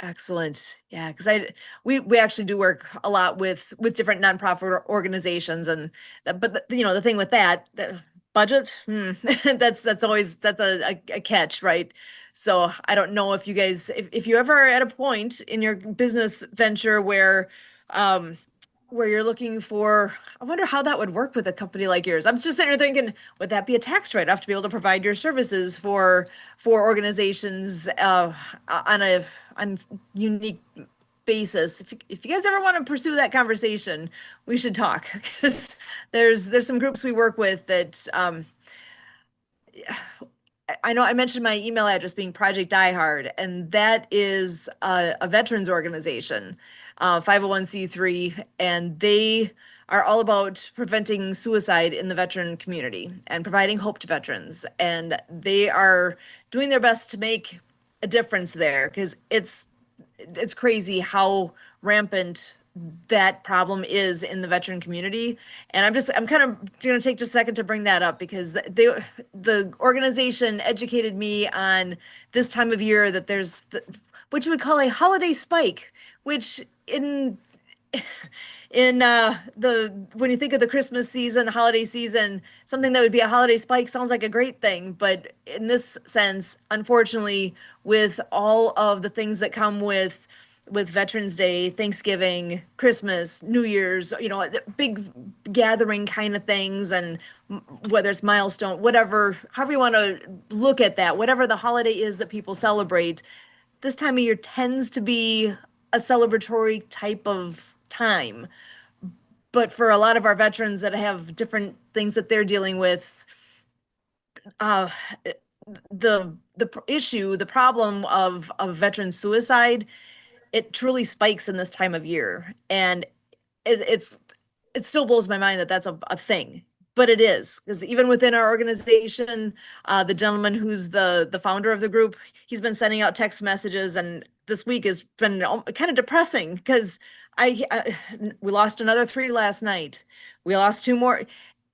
Excellent. Yeah, because we actually do work a lot with different nonprofit organizations, and the thing with the budget, that's always a catch, right? So I don't know if you guys if you ever are at a point in your business venture um where you're looking for, I wonder how that would work with a company like yours. I'm just sitting here thinking, would that be a tax write-off to be able to provide your services for organizations on unique basis? If you guys ever want to pursue that conversation, we should talk because there's some groups we work with that I know I mentioned my email address being Project Diehard, and that is a veterans organization, 501(c)(3), and they are all about preventing suicide in the veteran community and providing hope to veterans. And they are doing their best to make a difference there because it's crazy how rampant that problem is in the veteran community. And I'm kind of going to take just a second to bring that up because the organization educated me on this time of year that there's what you would call a holiday spike, which in the when you think of the Christmas season, holiday season, something that would be a holiday spike sounds like a great thing, but in this sense, unfortunately, with all of the things that come with Veterans Day, Thanksgiving, Christmas, New Year's, the big gathering kind of things, and whether it's milestone, whatever, however you want to look at that, whatever the holiday is that people celebrate, this time of year tends to be a celebratory type of time. But for a lot of our veterans that have different things that they're dealing with, uh, the problem of veteran suicide, it truly spikes in this time of year, and it still blows my mind that that's a thing, but it is, because even within our organization, the gentleman who's the founder of the group, he's been sending out text messages, and this week has been kind of depressing because we lost another 3 last night. We lost 2 more,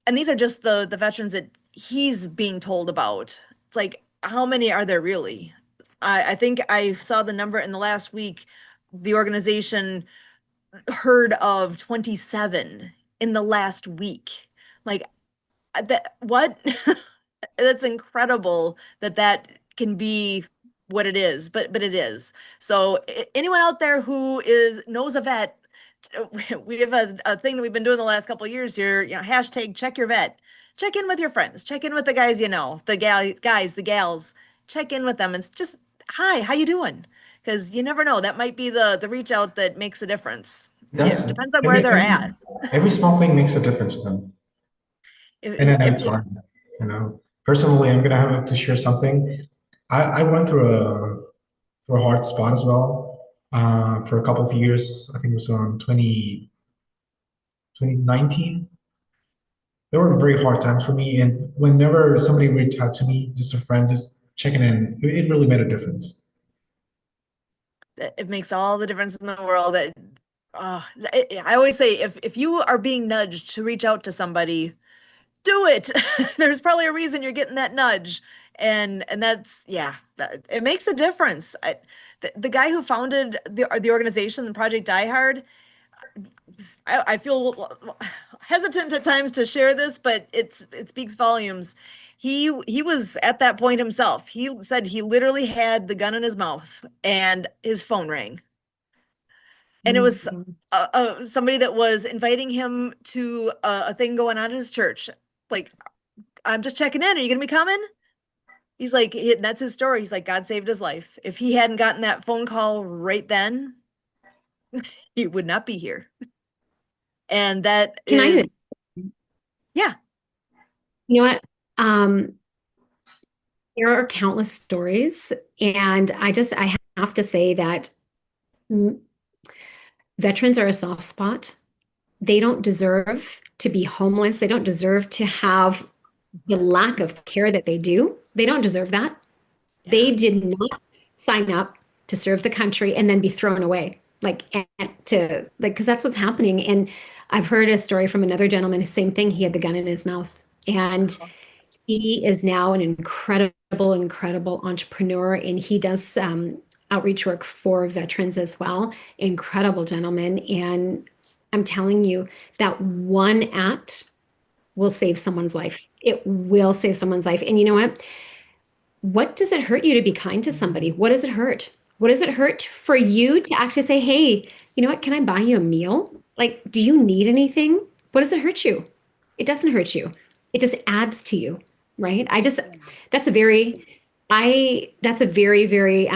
and these are just the veterans that he's being told about. It's like, how many are there really? I think I saw the number in the last week. The organization heard of 27 in the last week. Like that, what? That's incredible that can be what it is, but it is. So anyone out there who knows a vet, we have a thing that we've been doing the last couple of years here, hashtag check your vet. Check in with your friends, check in with the guys, the guys, the gals, check in with them and just, hi, how you doing? Because you never know, that might be the reach out that makes a difference. Yes. It depends on where they're at. Every small thing makes a difference with them. And then it's hard, Personally, I'm gonna have to share something. I went through a hard spot as well. For a couple of years, I think it was on 2019. There were very hard times for me, and whenever somebody reached out to me, just a friend, just checking in, it really made a difference. It makes all the difference in the world. I always say, if you are being nudged to reach out to somebody, do it. There's probably a reason you're getting that nudge, and that's, yeah, it makes a difference. The guy who founded the organization, Project Die Hard, I feel hesitant at times to share this, but it speaks volumes. He was at that point himself. He said he literally had the gun in his mouth and his phone rang. And it was somebody that was inviting him to a thing going on in his church. Like, I'm just checking in. Are you going to be coming? He's like, that's his story. He's like, God saved his life. If he hadn't gotten that phone call right then, he would not be here. And that is, yeah. You know what? There are countless stories, and I have to say that veterans are a soft spot. They don't deserve to be homeless. They don't deserve to have the lack of care that they do. They don't deserve that. Yeah. They did not sign up to serve the country and then be thrown away, because that's what's happening. And I've heard a story from another gentleman, same thing. He had the gun in his mouth, and he is now an incredible entrepreneur, and he does outreach work for veterans as well. Incredible gentleman. And I'm telling you that one act will save someone's life. It will save someone's life. And you know what? What does it hurt you to be kind to somebody? What does it hurt? What does it hurt for you to actually say, hey, you know what? Can I buy you a meal? Like, do you need anything? What does it hurt you? It doesn't hurt you. It just adds to you, right? That's a very, very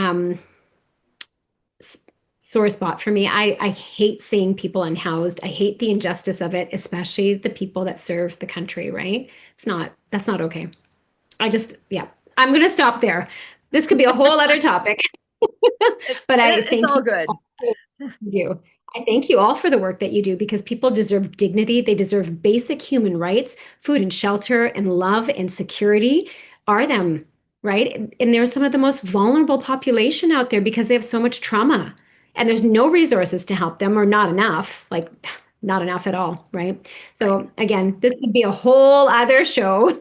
sore spot for me. I hate seeing people unhoused. I hate the injustice of it, especially the people that serve the country, right? That's not okay. I'm going to stop there. This could be a whole other topic. But I think it's all good. You. I thank you all for the work that you do, because people deserve dignity. They deserve basic human rights. Food and shelter and love and security are them, right? And they're some of the most vulnerable population out there because they have so much trauma. and there's no resources to help them or not enough, like not enough at all, right? So again, this could be a whole other show.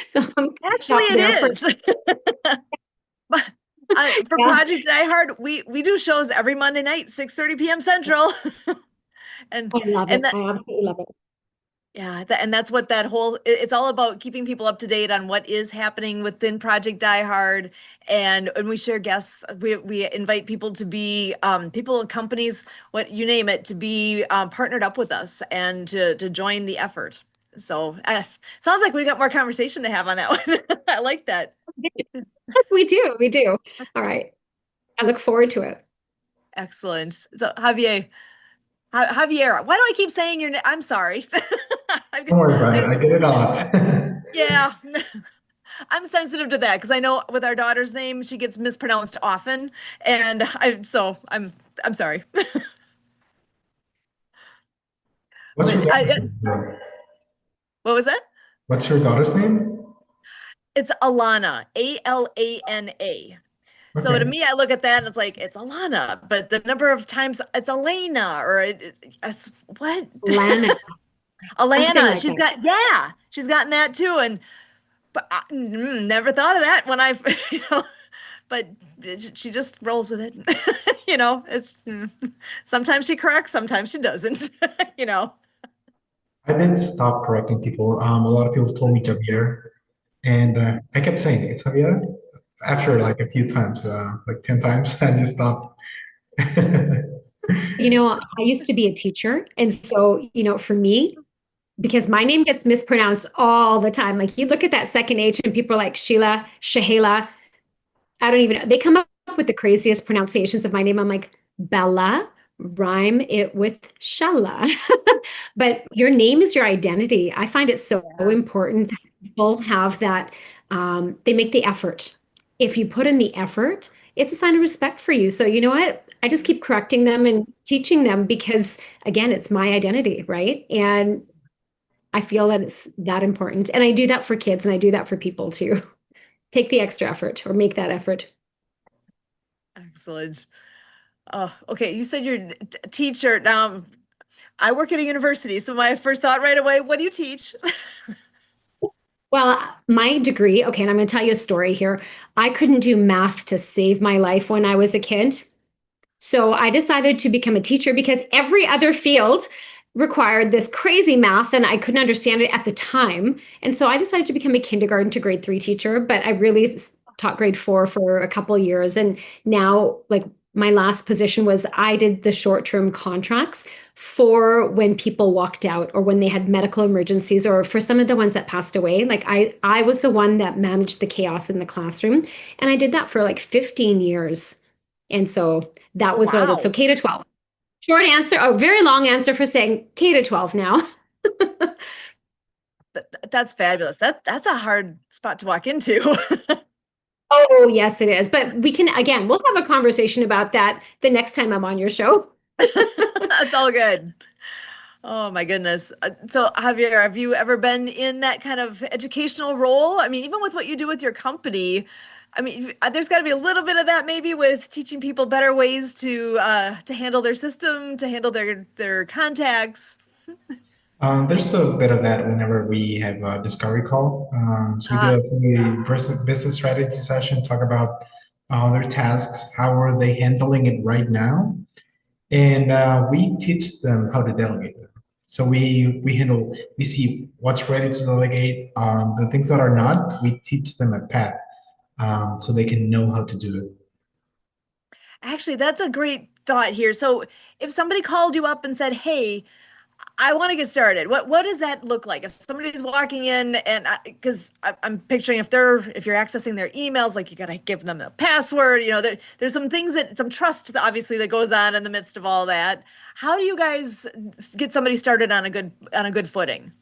So I'm gonna Actually, stop there it for is. But for Yeah. Project Die Hard, we do shows every Monday night, 6:30 p.m. Central. and I love and it. that I absolutely love it. yeah, and that's what that whole it's all about, keeping people up to date on what is happening within Project Die Hard. And we share guests. We invite people to be people and companies, what you name it, to be partnered up with us and to join the effort. So sounds like we got more conversation to have on that one. I like that. We do. We do. All right. I look forward to it. Excellent. So Javier, why do I keep saying your name? I'm sorry. Don't worry about it. I get it a lot. Yeah, I'm sensitive to that because I know with our daughter's name, she gets mispronounced often, and I'm sorry. What's your I- daughter's name? What was that? What's your daughter's name? It's Alana, Alana. So to Okay. me, I look at that and it's like it's Alana, but the number of times it's Elena or what? Lana. Something Alana. like She's that. she's gotten that too, and but I never thought of that when I've but she just rolls with it. It's sometimes she corrects, sometimes she doesn't. you know. I didn't stop correcting people. A lot of people told me Javier, and I kept saying it's Javier. After like a few times, like 10 times, I just stopped. I used to be a teacher. And so, for me, because my name gets mispronounced all the time. Like you look at that second H and people are like Sheila, Shahela. I don't even know. They come up with the craziest pronunciations of my name. I'm like, Bella, rhyme it with Shala. But your name is your identity. I find it so important that people have that, they make the effort. If you put in the effort, it's a sign of respect for you. So you know what? I just keep correcting them and teaching them because, again, it's my identity, right? And I feel that it's that important. And I do that for kids and I do that for people too. Take the extra effort or make that effort. Excellent. Oh, okay. You said you're a teacher. Now, I work at a university, so my first thought right away, what do you teach? Well, my degree, okay, and I'm going to tell you a story here. I couldn't do math to save my life when I was a kid. So I decided to become a teacher because every other field required this crazy math and I couldn't understand it at the time. And so I decided to become a kindergarten to grade 3 teacher, but I really taught grade 4 for a couple of years. And now, like, my last position was I did the short-term contracts for when people walked out or when they had medical emergencies or for some of the ones that passed away. Like I was the one that managed the chaos in the classroom. And I did that for like 15 years. And so that was what I did. So Wow. K to 12. Short answer, a very long answer for saying K to 12 now. That's fabulous. That's a hard spot to walk into. Oh, yes, it is. But we'll have a conversation about that the next time I'm on your show. That's all good. Oh my goodness. So Javier, have you ever been in that kind of educational role? I mean, even with what you do with your company, I mean, there's got to be a little bit of that maybe with teaching people better ways to handle their system, to handle their contacts. There's a bit of that whenever we have a discovery call. So we do a business strategy session, talk about their tasks, how are they handling it right now, and we teach them how to delegate them. So we see what's ready to delegate. The things that are not, we teach them a path so they can know how to do it. Actually, that's a great thought here. So if somebody called you up and said, "Hey, I want to get started," what does that look like? If somebody's walking in and because I'm picturing if you're accessing their emails, like you got to give them the password, there's some things some trust obviously that goes on in the midst of all that. How do you guys get somebody started on a good footing?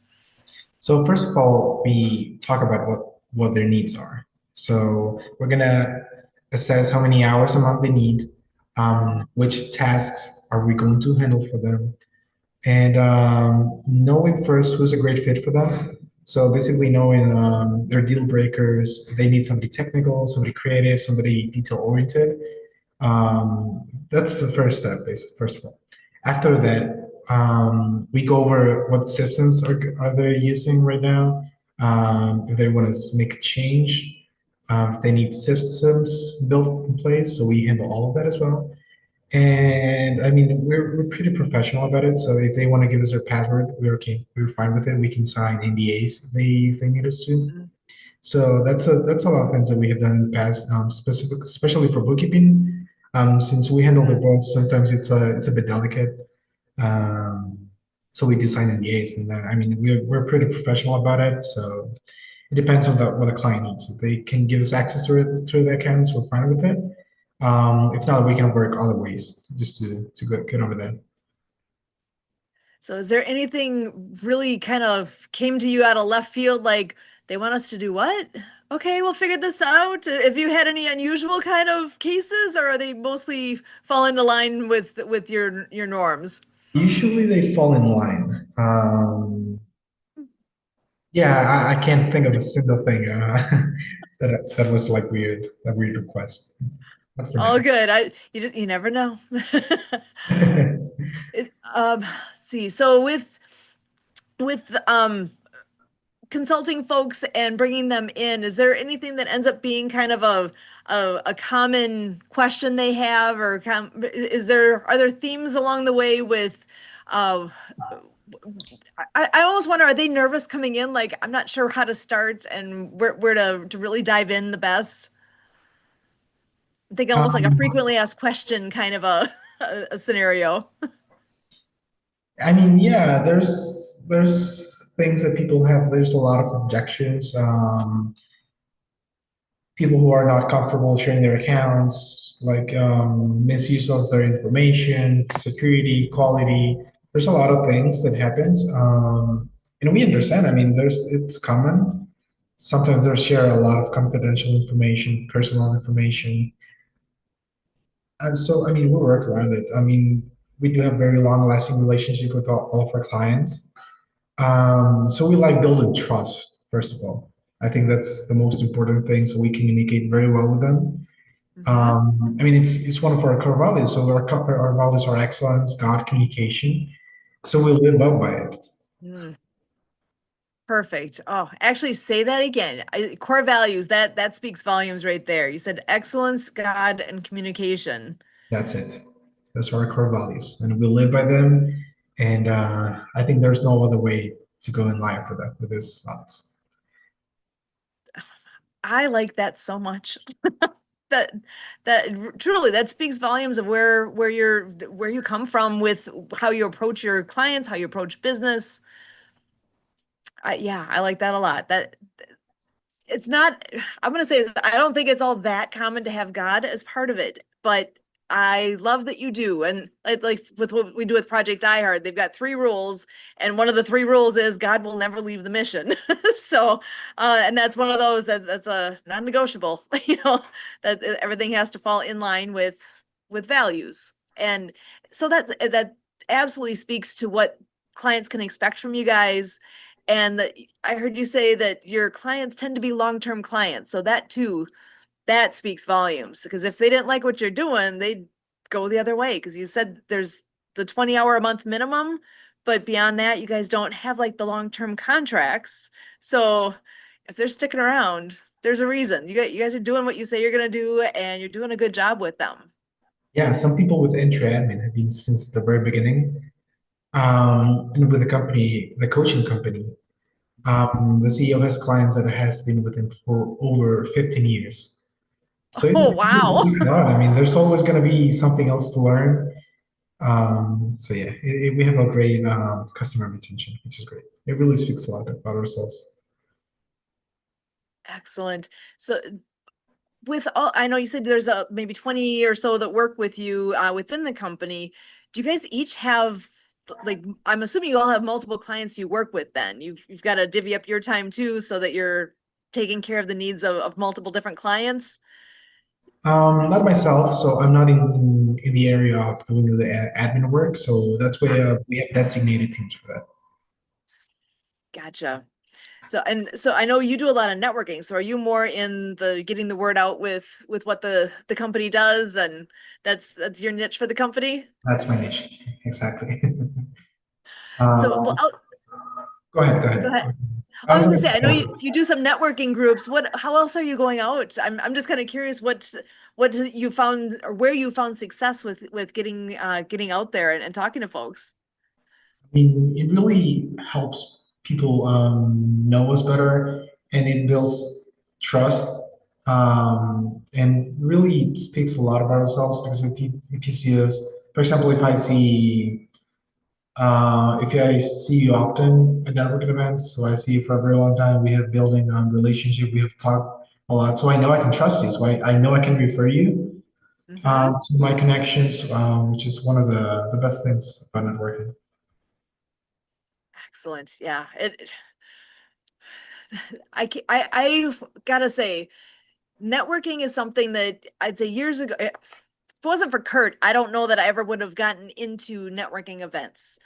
So first of all, we talk about what their needs are. So we're gonna assess how many hours a month they need, which tasks are we going to handle for them, and knowing first who's a great fit for them. So basically knowing their deal breakers. They need somebody technical, somebody creative, somebody detail oriented. That's the first step, basically, first of all. After that, we go over what systems are they using right now. If they want to make a change, if they need systems built in place, so we handle all of that as well. And I mean, we're pretty professional about it. So if they want to give us their password, we're okay. We're fine with it. We can sign NDAs if they need us to. Mhm. So that's a lot of things that we have done in the past, especially for bookkeeping. Since we handle the books, sometimes it's a bit delicate. Um, so we do sign NDAs, and I mean we're pretty professional about it. So it depends on what the client needs. If they can give us access to it through the accounts, we're fine with it. If not, we can work other ways just to get over that. So is there anything really kind of came to you out of left field, like they want us to do what? Okay, we'll figure this out. Have you had any unusual kind of cases, or are they mostly fall into line with your norms? Usually they fall in line. Yeah, I can't think of a single thing that was like a weird request. Not for All now. good. You never know. Let's see. So with consulting folks and bringing them in, is there anything that ends up being kind of a common question they have, or are there themes along the way with uh I almost wonder, are they nervous coming in? Like, I'm not sure how to start and where to really dive in the best. I think almost like a Um, frequently asked question kind of a scenario. I mean, yeah, there's things that people have. There's a lot of objections. People who are not comfortable sharing their accounts, like misuse of their information, security, quality. There's a lot of things that happens, and we understand. I mean, it's common. Sometimes they share a lot of confidential information, personal information. And so, I mean, we work around it. I mean, we do have very long-lasting relationship with all of our clients. So we like building trust, first of all. I think that's the most important thing. So we communicate very well with them. Mhm. I mean, it's one of our core values. So our values are excellence, God, communication. So we live up by it. Mm, perfect. Oh, actually say that again. Core values, that speaks volumes right there. You said excellence, God, and communication. That's it. Those are our core values, and we live by them. And I think there's no other way to go in life with this values. I like that so much. That truly that speaks volumes of where you come from with how you approach your clients, how you approach business. Yeah, I like that a lot. That it's not, I'm gonna say I don't think it's all that common to have God as part of it, but I love that you do. And like with what we do with Project iHeart, they've got 3 rules, and one of the 3 rules is God will never leave the mission. So, and that's one of those that's a non-negotiable, that everything has to fall in line with values. And so that absolutely speaks to what clients can expect from you guys. And I heard you say that your clients tend to be long-term clients. So that too, that speaks volumes, because if they didn't like what you're doing, they'd go the other way. Because you said there's the 20-hour a month minimum, but beyond that, you guys don't have like the long-term contracts. So if they're sticking around, there's a reason. You guys are doing what you say you're gonna do, and you're doing a good job with them. Yeah, some people with Intra Admin have been since the very beginning. And with the company, the coaching company, the CEO has clients that has been with him for over 15 years. So it Oh, really wow. speaks a lot. I mean, there's always going to be something else to learn. So yeah, we have a great customer retention, which is great. It really speaks a lot about ourselves. Excellent. So with all, I know you said there's maybe 20 or so that work with you within the company. Do you guys each have, like, I'm assuming you all have multiple clients you work with then. You've got to divvy up your time too so that you're taking care of the needs of multiple different clients. Not myself, so I'm not in the area of doing the admin work. So that's why we have designated teams for that. Gotcha. So I know you do a lot of networking. So are you more in the getting the word out with what the company does, and that's your niche for the company? That's my niche. Exactly. So well, Um, Go ahead, go go ahead. ahead. I I was was gonna gonna say, I know say, you do some networking groups. How else are you going out? I'm just kind of curious what you found, or where you found success with getting out there and talking to folks. I mean, it really helps people know us better, and it builds trust, and really speaks a lot about ourselves. Because if you see us, for example, if I see you often at networking events, so I see you for a very long time, we have building relationship, we have talked a lot, so I know I can trust you, so I know I can refer you Hmm. to my connections, which is one of the best things about networking. Excellent. Yeah. I gotta say, networking is something that I'd say years ago, if it wasn't for Kurt, I don't know that I ever would have gotten into networking events.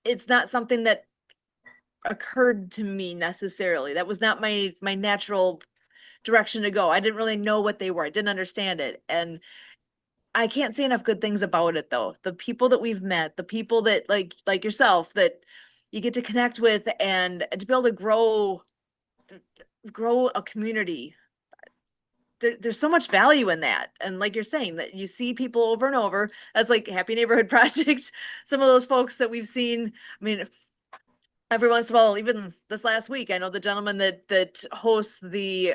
It's not something that occurred to me necessarily. That was not my natural direction to go. I didn't really know what they were. I didn't understand it. And I can't say enough good things about it though. The people that we've met, the people that like yourself that you get to connect with, and to be able to grow a community. There's so much value in that. And like you're saying, that you see people over and over. That's like Happy Neighborhood Project. Some of those folks that we've seen. I mean, every once in a while, even this last week, I know the gentleman that hosts the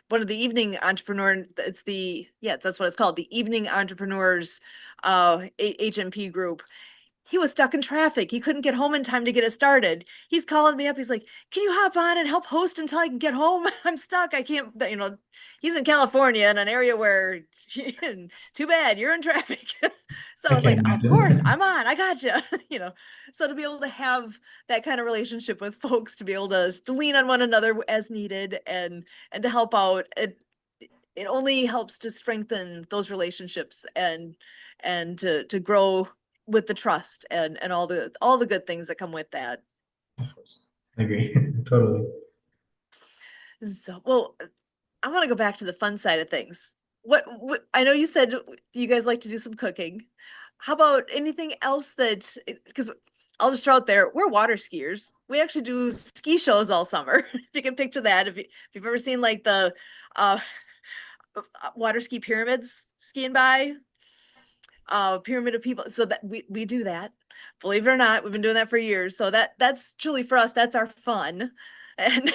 one of the evening entrepreneur. It's the yeah, that's what it's called, the Evening Entrepreneurs HMP group. He was stuck in traffic. He couldn't get home in time to get it started. He's calling me up. He's like, "Can you hop on and help host until I can get home? I'm stuck. I can't." He's in California, in an area where, too bad you're in traffic. So I I was can like, "Of course, imagine. I'm on. I got you." You know, so to be able to have that kind of relationship with folks, to be able to lean on one another as needed, and to help out, it only helps to strengthen those relationships, and to grow with the trust, and all the good things that come with that. Of course. I agree. Totally. So, well, I want to go back to the fun side of things. What I know you said you guys like to do some cooking. How about anything else that, because I'll just throw out there, we're water skiers. We actually do ski shows all summer. If you can picture that, if you've ever seen like the uh water ski pyramids skiing by, pyramid of people. So that we do that. Believe it or not, we've been doing that for years. So that's truly for us, that's our fun. And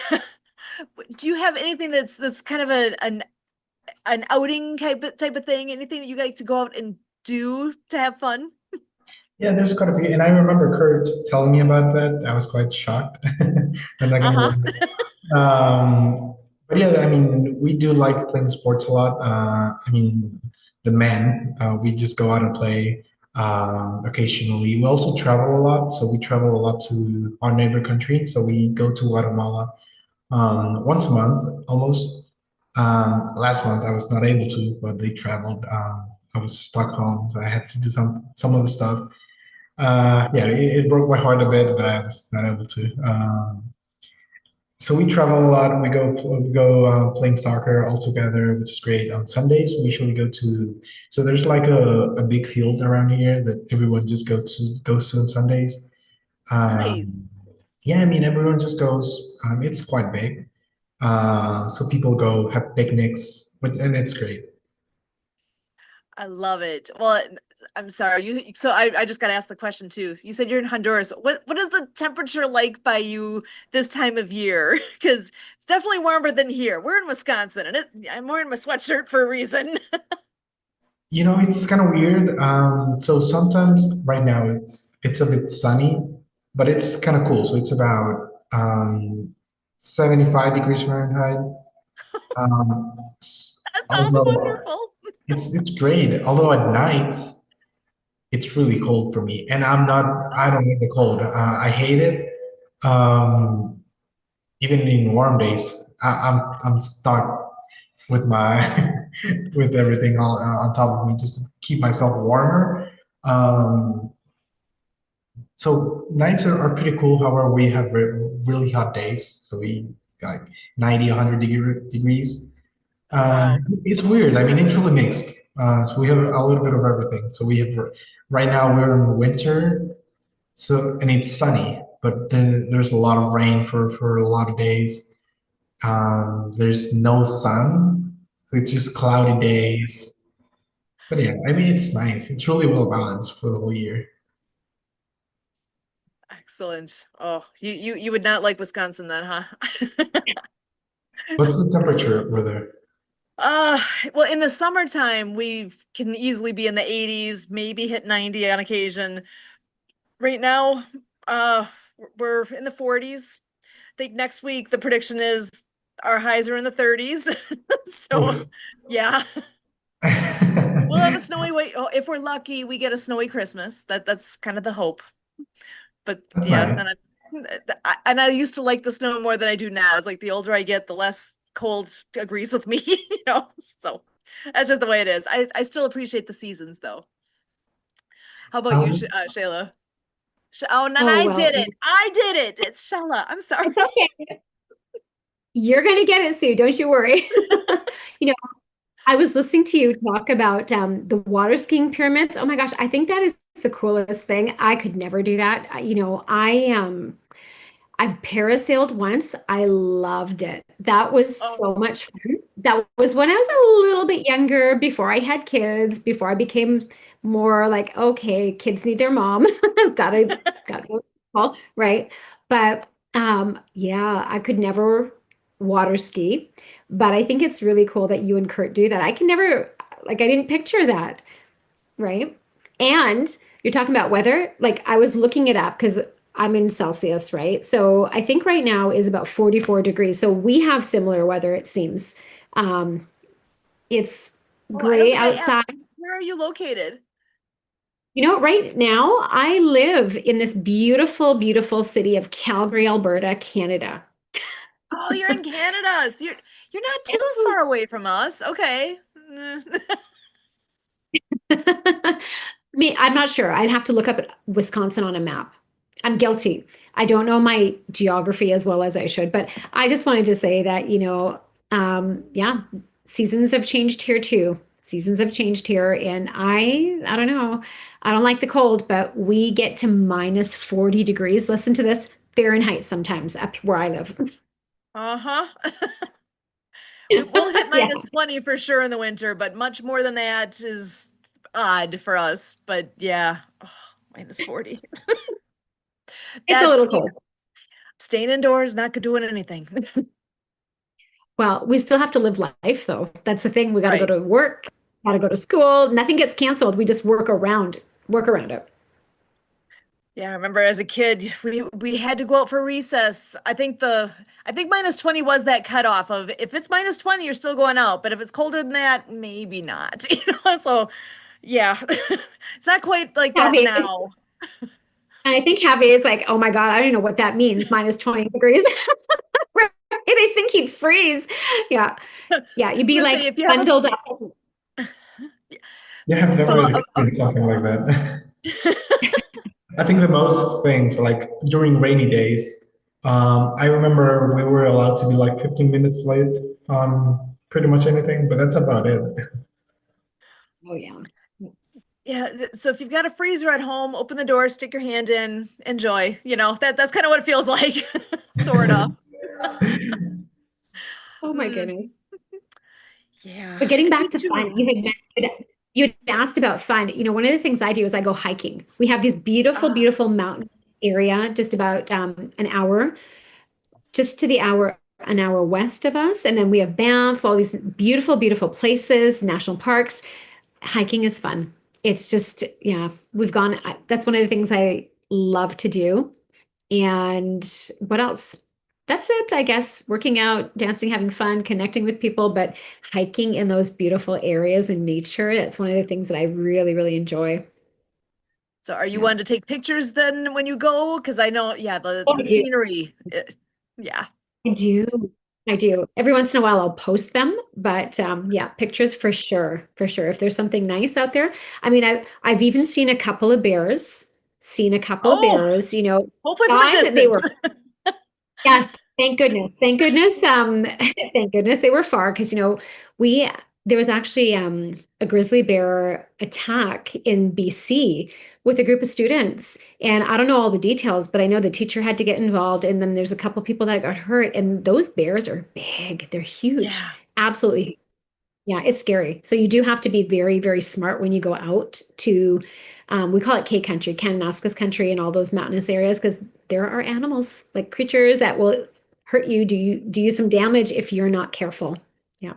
do you have anything that's kind of an outing type of thing? Anything that you like to go out and do to have fun? Yeah, there's quite a few, and I remember Kurt telling me about that. I was quite shocked. I'm not gonna Uh-huh. lie. But yeah, I mean, we do like playing sports a lot. I mean, the men, we just go out and play occasionally. We also travel a lot, so we travel a lot to our neighbor country. So we go to Guatemala once a month, almost. Last month I was not able to, but they traveled. I was stuck home, so I had to do some of the stuff. Yeah, it broke my heart a bit, but I was not able to. So we travel a lot, and we go playing soccer all together, which is great. On Sundays, we usually go to. So there's like a big field around here that everyone just goes to on Sundays. Nice. Yeah, I mean everyone just goes. It's quite big, so people go have picnics, and it's great. I love it. Well, I'm sorry. So I just got to ask the question too. You said you're in Honduras. What is the temperature like by you this time of year? Because it's definitely warmer than here. We're in Wisconsin, and I'm wearing my sweatshirt for a reason. It's kind of weird. So sometimes right now it's a bit sunny, but it's kind of cool. So it's about 75 degrees Fahrenheit. That sounds Although wonderful. it's great. Although at nights it's really cold for me, and I Oh, don't like the cold. I hate it. Um, Even in warm days, I'm stuck with my with everything on top of me just to keep myself warmer. Um, so nights are pretty cool. However, we have really hot days. So we like 90, 100 degrees. Wow. It's weird. I mean, it's really mixed. So we have a little bit of everything. So we have right now we're in winter, so and it's sunny, but then there's a lot of rain for a lot of days. There's no sun, so it's just cloudy days. But yeah, I mean, it's nice. It's really well balanced for the whole year. Excellent. Oh, you would not like Wisconsin then, huh? What's the temperature over there? Uh, well, in the summertime, we can easily be in the 80s, maybe hit 90 on occasion. Right now, uh, we're in the 40s. I think next week the prediction is our highs are in the 30s. So, Oh. yeah, we'll have a snowy way. Oh, if we're lucky, we get a snowy Christmas. That's kind of the hope. But That's yeah, nice. and I used to like the snow more than I do now. It's like the older I get, the less cold agrees with me, you know. So that's just the way it is. I still appreciate the seasons though. How about you, Um, Shayla? Oh, and then Oh, I well, did it. I did it. It's Shayla. I'm sorry. it's okay. You're going to get it, Sue. Don't you worry. You know, I was listening to you talk about the water skiing pyramids. Oh my gosh, I think that is the coolest thing. I could never do that. I've parasailed once. I loved it. That was so Oh, much fun. That was when I was a little bit younger, before I had kids, before I became more like, okay, kids need their mom. Gotta call, right? But yeah, I could never water ski. But I think it's really cool that you and Kurt do that. I can never, like, I didn't picture that, right? And you're talking about weather. Like I was looking it up because I'm in Celsius, right? So I think right now is about 44 degrees. So we have similar weather, it seems. Um, it's oh, I don't gray think I outside. asked. Where are you located? You know, right now I live in this beautiful, beautiful city of Calgary, Alberta, Canada. Oh, you're in Canada. So you're not too far away from us. Okay. Me, I'm not sure. I'd have to look up Wisconsin on a map. I'm guilty. I don't know my geography as well as I should, but I just wanted to say that, yeah, seasons have changed here too. Seasons have changed here, and I don't know. I don't like the cold, but we get to minus 40 degrees. Listen to this, Fahrenheit sometimes up where I live. Uh-huh. We'll hit Yeah, minus 20 for sure in the winter, but much more than that is odd for us. But yeah, oh, minus 40. it's a That's little cold. staying indoors, not doing anything. Well, we still have to live life though. That's the thing. We got to go Right. to work, got to go to school. Nothing gets canceled. We just work around it. Yeah, I remember as a kid, we had to go out for recess. I think minus 20 was that cutoff of if it's minus 20, you're still going out, but if it's colder than that, maybe not. You know, so yeah. It's not quite like that Heavy. now. And I think heavy is like, oh my God, I don't know what that means, minus 20 degrees. Right? I think he'd freeze. Yeah. Yeah. You'd be Let's say like if you have bundled up. yeah, I've so never experienced something like that. I think the most things like during rainy days, I remember we were allowed to be like 15 minutes late on pretty much anything, but that's about it. Oh yeah. yeah, so if you've got a freezer at home, open the door, stick your hand in, enjoy. You know, that's kind of what it feels like, sort of. Oh my Mm, goodness. yeah, But getting me back to too. fun, you had asked about fun. You know, one of the things I do is I go hiking. We have this beautiful, Ah, beautiful mountain area just about an hour, just to the hour, an hour west of us. And then we have Banff, all these beautiful, beautiful places, national parks. Hiking is fun. It's just, yeah, that's one of the things I love to do. And what else? That's it, I guess. Working out, dancing, having fun, connecting with people, but hiking in those beautiful areas in nature, that's one of the things that I really, really enjoy. so are you Yeah. wanting to take pictures then when you go? Because I know, yeah, the Oh, the I do. scenery, yeah. I do. I do. Every once in a while I'll post them, but yeah, pictures for sure, for sure. If there's something nice out there. I mean, I've even seen a couple of bears, Oh, hopefully from a God, they distance. were Yes, thank goodness. Thank goodness. Thank goodness they were far because we there was actually a grizzly bear attack in BC with a group of students. And I don't know all the details, but I know the teacher had to get involved. And then there's a couple people that got hurt. And those bears are big. They're huge. Yeah. Absolutely. Yeah, it's scary. So you do have to be very, very smart when you go out to, we call it K country, Kananaskis country, and all those mountainous areas, because there are animals, like creatures that will hurt you, do you some damage if you're not careful. Yeah.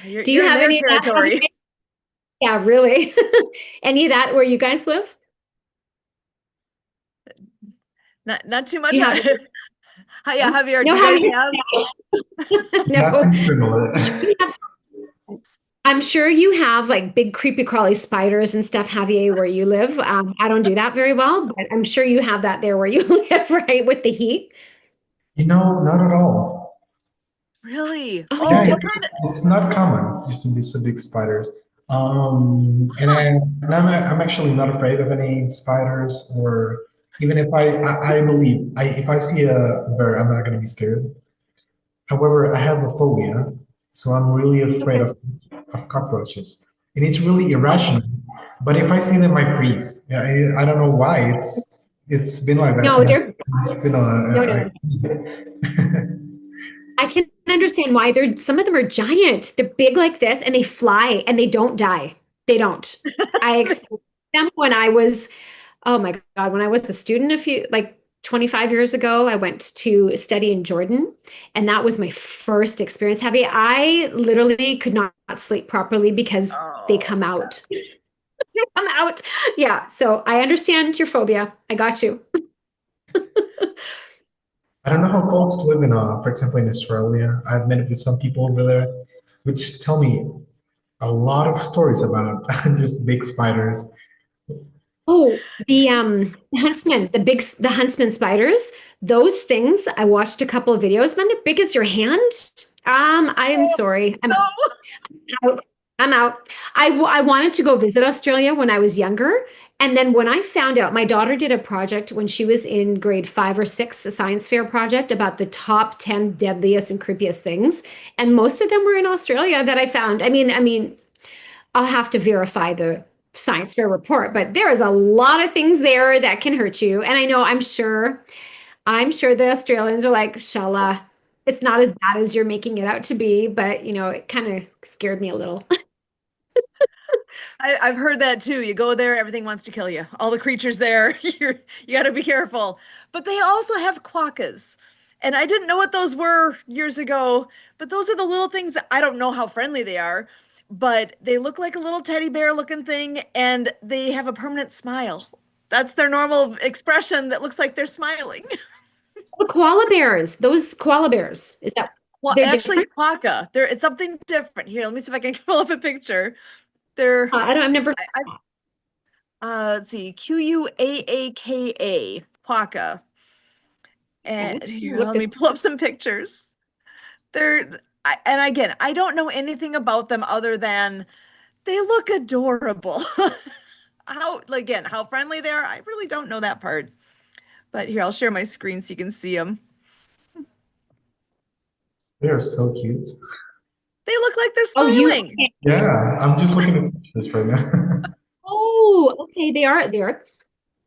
You're, Do you you're in have their any of that? territory. Yeah, really. Any of that where you guys live? Not too much. Do you have Yeah, Javier, do no, you guys have? no. Nothing similar. I'm sure you have like big creepy crawly spiders and stuff, Javier, where you live. I don't do that very well, but I'm sure you have that there where you live, right? With the heat. Not at all. Really? Oh, Oh, you Yeah, what don't? kind of? it's not common. Just these big spiders. I'm actually not afraid of any spiders, or even if I believe if I see a bear, I'm not gonna be scared. However, I have a phobia, so I'm really afraid Okay. of cockroaches, and it's really irrational. But if I see them, I freeze. Yeah, I don't know why. It's been like that No, since they're it's been no, no. I can understand why some of them are giant. They're big like this and they fly and they don't die. They don't. I experienced them when I was, oh my God, when I was a student like 25 years ago, I went to study in Jordan, and that was my first experience. I literally could not sleep properly because they Oh, come out. They come out. Yeah. So I understand your phobia. I got you. I don't know how folks live in, for example, in Australia. I've met with some people over there, which tell me a lot of stories about just big spiders. Oh, the huntsman, the huntsman spiders, those things, I watched a couple of videos, man, they're big as your hand. I'm sorry. no. Out. I'm out. I wanted to go visit Australia when I was younger. And then when I found out, my daughter did a project when she was in grade 5 or 6, a science fair project about the top 10 deadliest and creepiest things. And most of them were in Australia that I found. I mean, I'll have to verify the science fair report, but there is a lot of things there that can hurt you. And I know, I'm sure the Australians are like, Shala, it's not as bad as you're making it out to be, but it kind of scared me a little. I've heard that too. You go there, everything wants to kill you. All the creatures there, you got to be careful. But they also have quokkas. And I didn't know what those were years ago, but those are the little things that I don't know how friendly they are, but they look like a little teddy bear looking thing and they have a permanent smile. That's their normal expression that looks like they're smiling. The koala bears, those koala bears, is that Well, they're actually, different? quokka, it's something different. Here, let me see if I can pull up a picture. They're I've never. let's see, Quaaka, Quokka. Okay, And here, look let me pull up some pictures. And again, I don't know anything about them other than they look adorable. How friendly they are, I really don't know that part. But here, I'll share my screen so you can see them. They are so cute. They look like they're Oh, smiling. okay. Yeah, I'm just looking at pictures right now. Oh, okay, they are.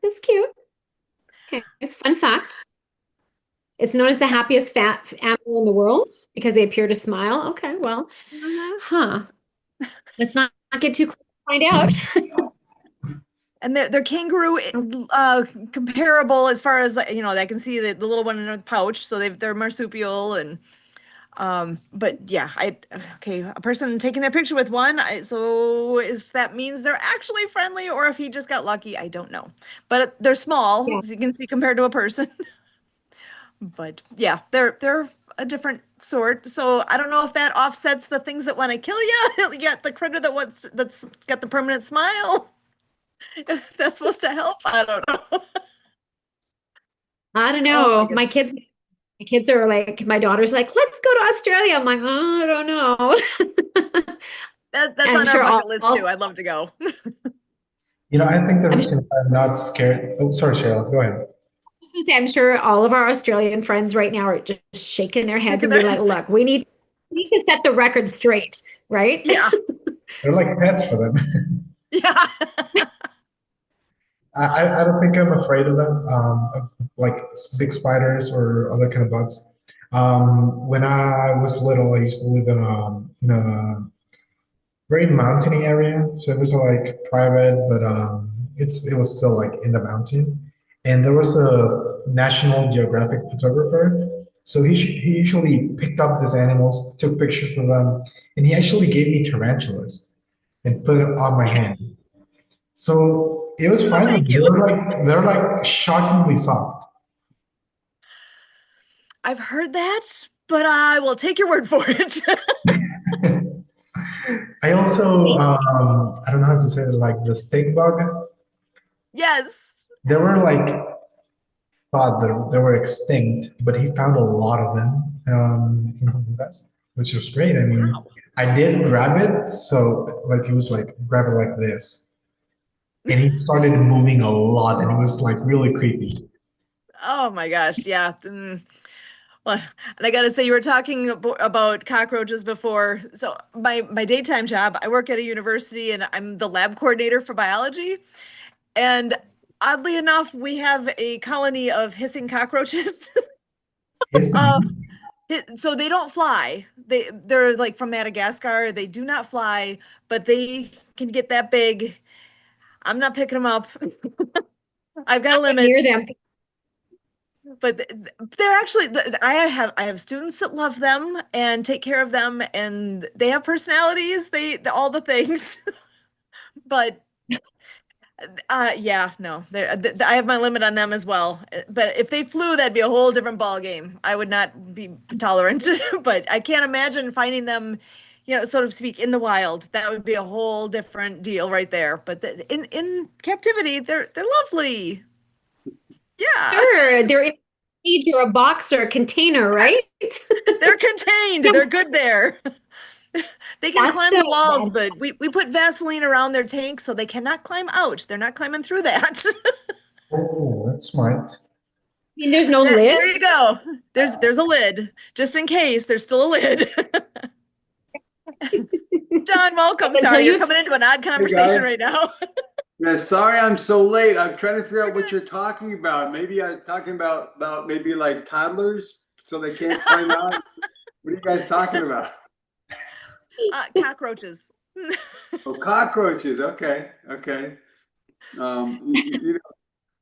That's cute. Okay, fun fact. It's known as the happiest fat animal in the world because they appear to smile. Okay, well, Mhm. huh. Let's not get too close to find out. And their kangaroo comparable as far as I can see the little one in the pouch, so they're marsupial and but yeah, okay, a person taking their picture with one, so if that means they're actually friendly or if he just got lucky, I don't know. But they're small, Yeah. as you can see compared to a person. But yeah, they're a different sort. So I don't know if that offsets the things that want to kill you. You got the critter that's got the permanent smile. If that's supposed to help, I don't know. I don't Oh my know. My kids are like, my daughter's like, let's go to Australia. I'm like, oh, I don't know. That's I'm on our sure bucket list too. I'd love to go. I think the I'm reason I'm not scared. Oh, sorry, Cheryl, go ahead. Just to say, I'm sure all of our Australian friends right now are just shaking their heads Shaking and their being like, heads. look, we need to set the record straight, right? Yeah. They're like pets for them. Yeah. I don't think I'm afraid of them, of like big spiders or other kind of bugs. When I was little, I used to live in a very mountainy area, so it was like private, but it was still like in the mountain. And there was a National Geographic photographer, so he usually picked up these animals, took pictures of them, and he actually gave me tarantulas and put it on my hand. So it was Oh, fine with thank me. you. They're like shockingly soft. I've heard that, but I will take your word for it. I also I don't know how to say it, like the stink bug. Yes. They were like thought that they were extinct, but he found a lot of them in Honduras, which was great. I mean, Wow. I did grab it, so like it was like grab it like this, and he started moving a lot, and it was like really creepy. Oh my gosh. Yeah. Well, and I got to say, you were talking about cockroaches before. So my daytime job, I work at a university and I'm the lab coordinator for biology. And oddly enough, we have a colony of hissing cockroaches. His Uh, so they don't fly. They're like from Madagascar. They do not fly, but they can get that big. I'm not picking them up. I've got a limit. Near them. But they're actually I have students that love them and take care of them, and they have personalities, all the things. But yeah, no, I have my limit on them as well. But if they flew, that'd be a whole different ball game. I would not be tolerant. But I can't imagine finding them, so to speak, in the wild. That would be a whole different deal right there. But in captivity, they're lovely. Yeah. Sure, they're in a cage or a box or a container, right? They're contained. Yes, They're good there. They can that's climb so the walls, bad. but we put Vaseline around their tank so they cannot climb out. They're not climbing through that. Oh, that's smart. I mean, there's no lid. There you go. There's a lid. Just in case, there's still a lid. John, welcome. Until Sorry, you you're coming into an odd conversation right now. Yeah, sorry I'm so late. I'm trying to figure out what you're talking about. Maybe I'm talking about maybe like toddlers so they can't climb out. What are you guys talking about? Cockroaches. Oh, cockroaches. Okay, okay.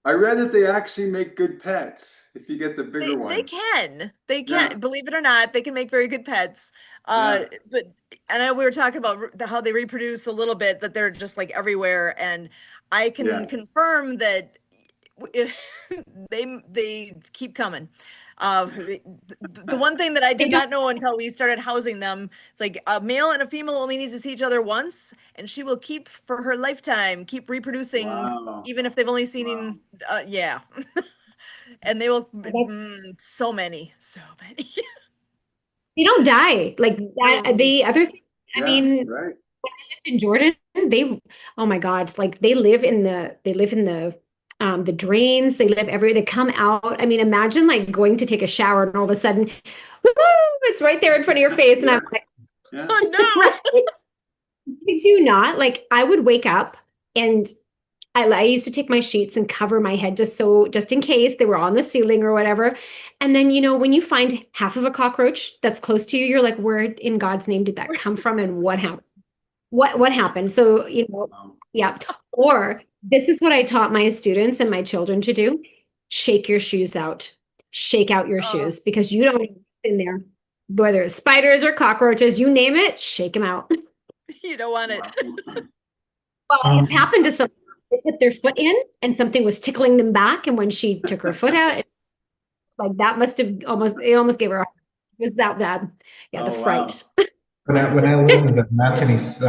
I read that they actually make good pets if you get the bigger They ones. can. They Yeah. can. Believe it or not, they can make very good pets. Yeah. But I know we were talking about how they reproduce a little bit, that they're just like everywhere, and I can Yeah. confirm that if they keep coming. The one thing that I did not know until we started housing them, it's like a male and a female only needs to see each other once, and she will keep for her lifetime, keep reproducing, Wow. even if they've only seen Wow. yeah. And they will, That's- so many. They don't die like that. The other thing, I Yeah, mean, right. in Jordan, oh my God, like they live in the drains, they live everywhere, they come out. I mean, imagine like going to take a shower and all of a sudden, woo, it's right there in front of your face. And I'm like, Yeah. Oh no. did you not? Like I would wake up and I used to take my sheets and cover my head just in case they were on the ceiling or whatever. And then, when you find half of a cockroach that's close to you, you're like, where in God's name did that come from and what happened? What happened? So, Wow. yeah. Or this is what I taught my students and my children to do. Shake your shoes out. Shake out your Oh. shoes because you don't know what's in there. Whether it's spiders or cockroaches, you name it, shake them out. You don't want it. Well, it's happened to some. They put their foot in and something was tickling them back. And when she took her foot out, like that must have it almost gave her it was that bad. Yeah, the Oh, wow. fright. When I lived in the mountainous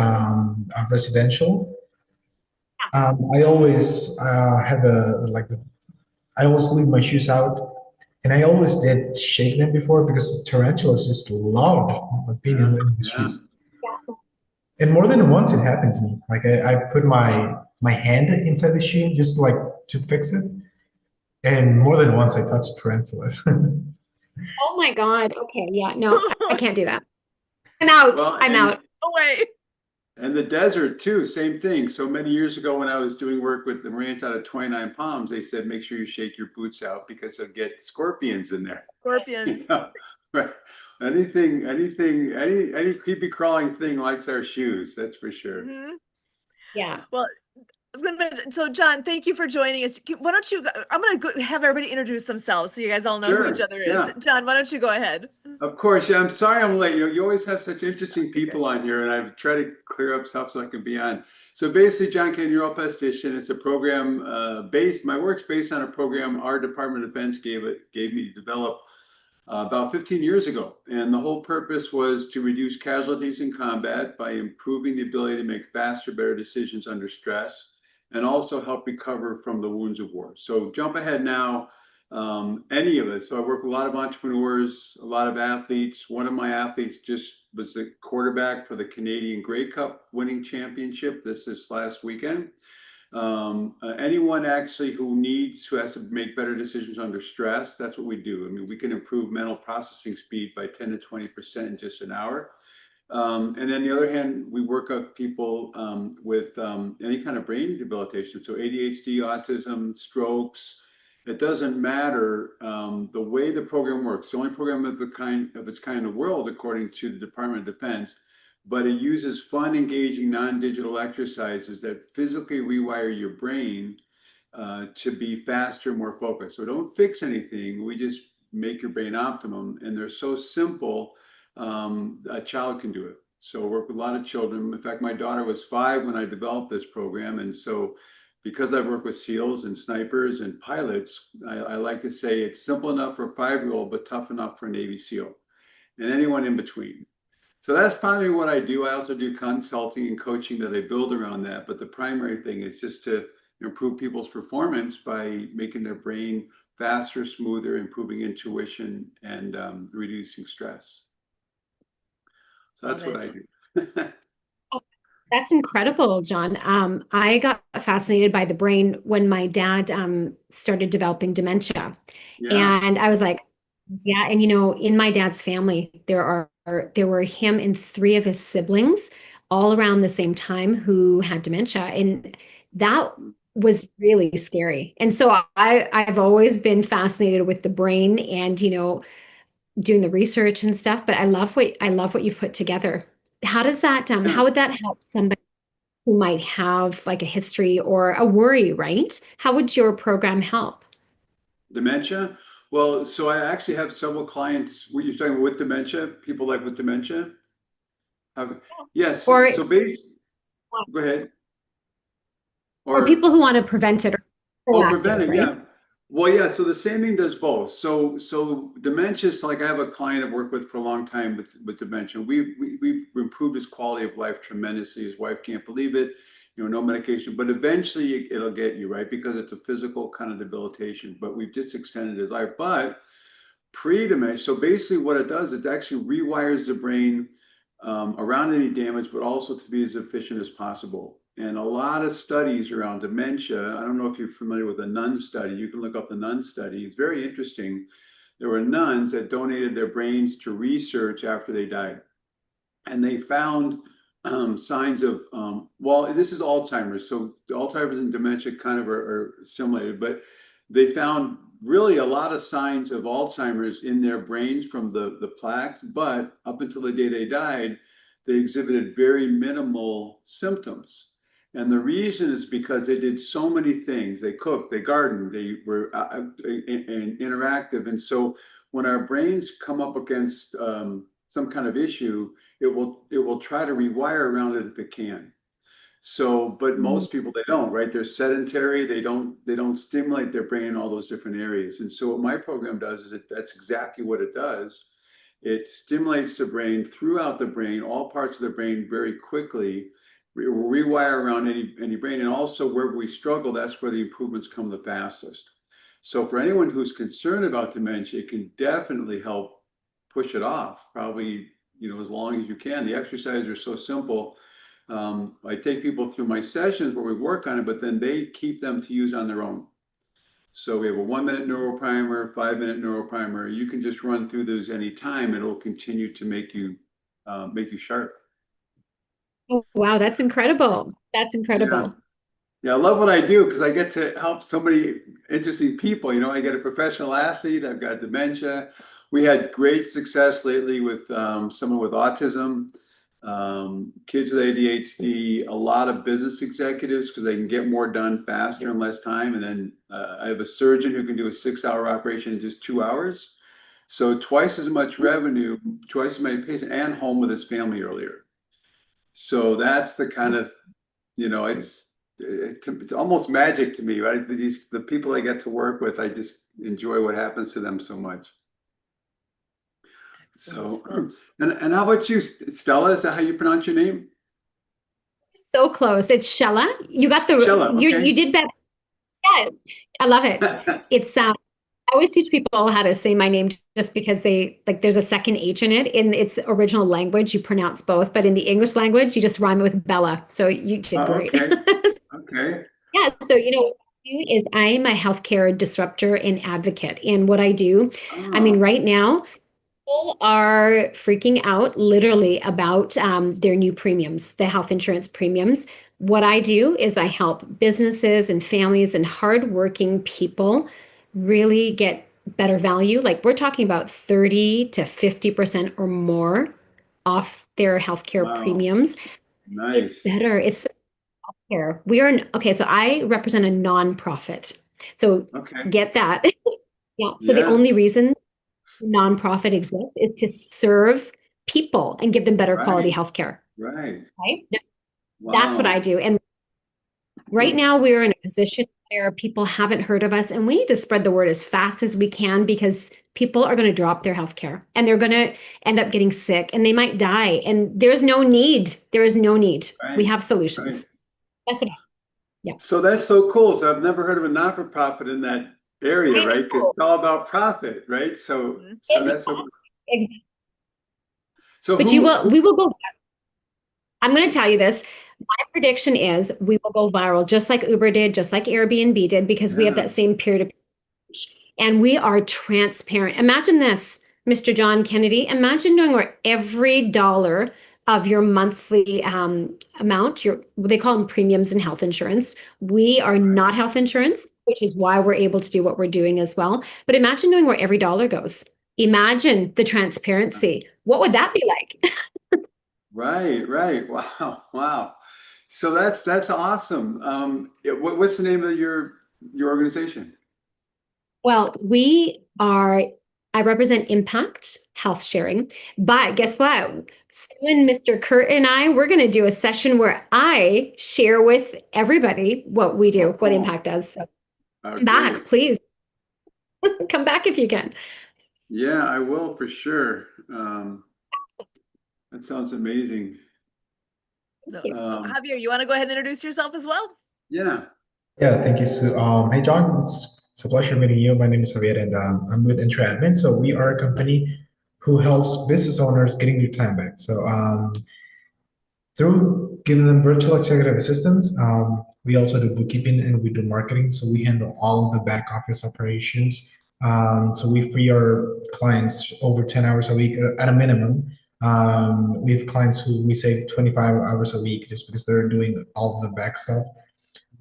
residential, I always had I always leave my shoes out, and I always did shake them before because tarantulas just loved being in the Yeah. shoes. And more than once it happened to me. Like I put my hand inside the shoe just like to fix it, And more than once, I touched tarantulas. Oh my God. Okay. Yeah. No, I can't do that. I'm out. Well, I'm out. No way. and the desert too, same thing. So many years ago when I was doing work with the Marines out of 29 Palms, they said, make sure you shake your boots out because they'll get scorpions in there. You Scorpions. know? Right. Any creepy crawling thing likes our shoes, that's for sure. Mhm. Yeah. Well, I was gonna mention, so John, thank you for joining us. Why don't you, I'm gonna have everybody introduce themselves so you guys all know who each Sure. other is. Yeah. John, why don't you go ahead? Of course, yeah. I'm sorry I'm late. You always have such interesting people on here, and I've tried to clear up stuff so I can be on. So basically, John K. Neuroplastician. It's a program based. My work's based on a program our Department of Defense gave me to develop about 15 years ago, and the whole purpose was to reduce casualties in combat by improving the ability to make faster, better decisions under stress, and also help recover from the wounds of war. So jump ahead now. Any of it. So I work with a lot of entrepreneurs, a lot of athletes. One of my athletes just was the quarterback for the Canadian Grey Cup winning championship this last weekend. Anyone actually who has to make better decisions under stress, that's what we do. I mean, we can improve mental processing speed by 10 to 20% in just an hour. And then the other hand, we work with people with any kind of brain debilitation. So ADHD, autism, strokes. It doesn't matter the way the program works. The only program of its kind in the world, according to the Department of Defense, but it uses fun, engaging, non-digital exercises that physically rewire your brain to be faster, more focused. So don't fix anything. We just make your brain optimum, and they're so simple. A child can do it. So I work with a lot of children. In fact, my daughter was 5 when I developed this program, and so because I've worked with SEALs and snipers and pilots, I like to say it's simple enough for a 5-year-old, but tough enough for a Navy SEAL and anyone in between. So that's probably what I do. I also do consulting and coaching that I build around that. But the primary thing is just to improve people's performance by making their brain faster, smoother, improving intuition, and reducing stress. So that's what I do. That's incredible, John. I got fascinated by the brain when my dad started developing dementia. Yeah. And I was like, yeah. And in my dad's family, there were him and 3 of his siblings all around the same time who had dementia. And that was really scary. And so I've always been fascinated with the brain and, doing the research and stuff, but I love what you've put together. How does that, how would that help somebody who might have like a history or a worry, right? How would your program help? Dementia? Well, so I actually have several clients. Were you talking with dementia? People like with dementia? Yes. Or So basically, go ahead. or people who want to prevent it or proactive, prevent it, right? yeah. Well, yeah. So the same thing does both. So dementia is like I have a client I've worked with for a long time with dementia. We've improved his quality of life tremendously. His wife can't believe it. No medication, but eventually it'll get you, right? Because it's a physical kind of debilitation. But we've just extended his life. But pre-dementia, so basically what it does, it actually rewires the brain around any damage, but also to be as efficient as possible. And a lot of studies around dementia. I don't know if you're familiar with the nun study. You can look up the nun study. It's very interesting. There were nuns that donated their brains to research after they died. And they found signs of, well, this is Alzheimer's. So Alzheimer's and dementia kind of are similar, but they found really a lot of signs of Alzheimer's in their brains from the plaques. But up until the day they died, they exhibited very minimal symptoms. And the reason is because they did so many things. They cooked, they gardened, they were interactive. And so when our brains come up against some kind of issue, it will try to rewire around it if it can. So, but most people, they don't, right? They're sedentary. They don't stimulate their brain in all those different areas. And so what my program does is that's exactly what it does. It stimulates the brain throughout the brain, all parts of the brain very quickly. We will rewire around any brain. And also where we struggle, that's where the improvements come the fastest. So for anyone who's concerned about dementia, it can definitely help push it off, probably, as long as you can. The exercises are so simple. I take people through my sessions where we work on it, but then they keep them to use on their own. So we have a 1-minute neuroprimer, 5-minute neuroprimer. You can just run through those anytime. It'll continue to make you sharp. Oh, wow, that's incredible. That's Yeah. incredible. Yeah, I love what I do because I get to help so many interesting people. You know, I get a professional athlete, I've got dementia. We had great success lately with someone with autism, kids with ADHD, a lot of business executives because they can get more done faster in less time. And then I have a surgeon who can do a 6-hour operation in just 2 hours. So twice as much revenue, twice as many patients, and home with his family earlier. So that's the kind of, you know, it's almost magic to me, right? The people I get to work with, I just enjoy what happens to them so much. So, and how about you, Stella? Is that how you pronounce your name? So close. It's Shella. You got the Shella, okay. you did better. Yeah, I love it. It's I always teach people how to say my name just because they like there's a second H in it. In its original language, you pronounce both, but in the English language, you just rhyme it with Bella. So you did great. Okay. Okay. Yeah, so what I do is I'm a healthcare disruptor and advocate. And what I do, I mean, right now, people are freaking out literally about their new premiums, the health insurance premiums. What I do is I help businesses and families and hardworking people really get better value. Like we're talking about 30 to 50% or more off their healthcare Wow. premiums. Nice. It's better. It's here. We are okay. So I represent a nonprofit. So Okay. get that. Yeah. So the Yeah. only reason nonprofit exists is to serve people and give them better quality Right. healthcare. Right. Right. That's what Wow. I do. And right now we're in a position where people haven't heard of us, and we need to spread the word as fast as we can because people are going to drop their healthcare and they're going to end up getting sick and they might die. And there's no need. There is no need. We Right. have solutions. Right. That's what. So that's so cool. So I've never heard of a not-for-profit in that area, I right? Because know. it's all about profit, right? So that's so. Exactly. So But we will go. I'm going to tell you this. My prediction is we will go viral, just like Uber did, just like Airbnb did, because we have Yeah. that same peer-to-peer. And we are transparent. Imagine this, Mr. John Kennedy. Imagine knowing where every dollar of your monthly amount, they call them premiums in health insurance. We are not health insurance, which is why we're able to do what we're doing as well. But imagine knowing where every dollar goes. Imagine the transparency. What would that be like? Right, right. Wow, wow. So that's awesome. What's the name of your organization? Well, I represent Impact Health Sharing, but guess what? Sue and Mr. Kurt and we're going to do a session where I share with everybody what we do, what Impact does. So come back, Great. please. Come back if you can. Yeah, I will for sure. That sounds amazing. So, Javier, you want to go ahead and introduce yourself as well? Yeah. Yeah, thank you, Sue. Hey, John, it's a pleasure meeting you. My name is Javier, and I'm with IntraAdmin. So we are a company who helps business owners getting their time back. So through giving them virtual executive assistants, we also do bookkeeping and we do marketing. So we handle all of the back office operations. So we free our clients over 10 hours a week at a minimum. We have clients who we save 25 hours a week just because they're doing all of the back stuff.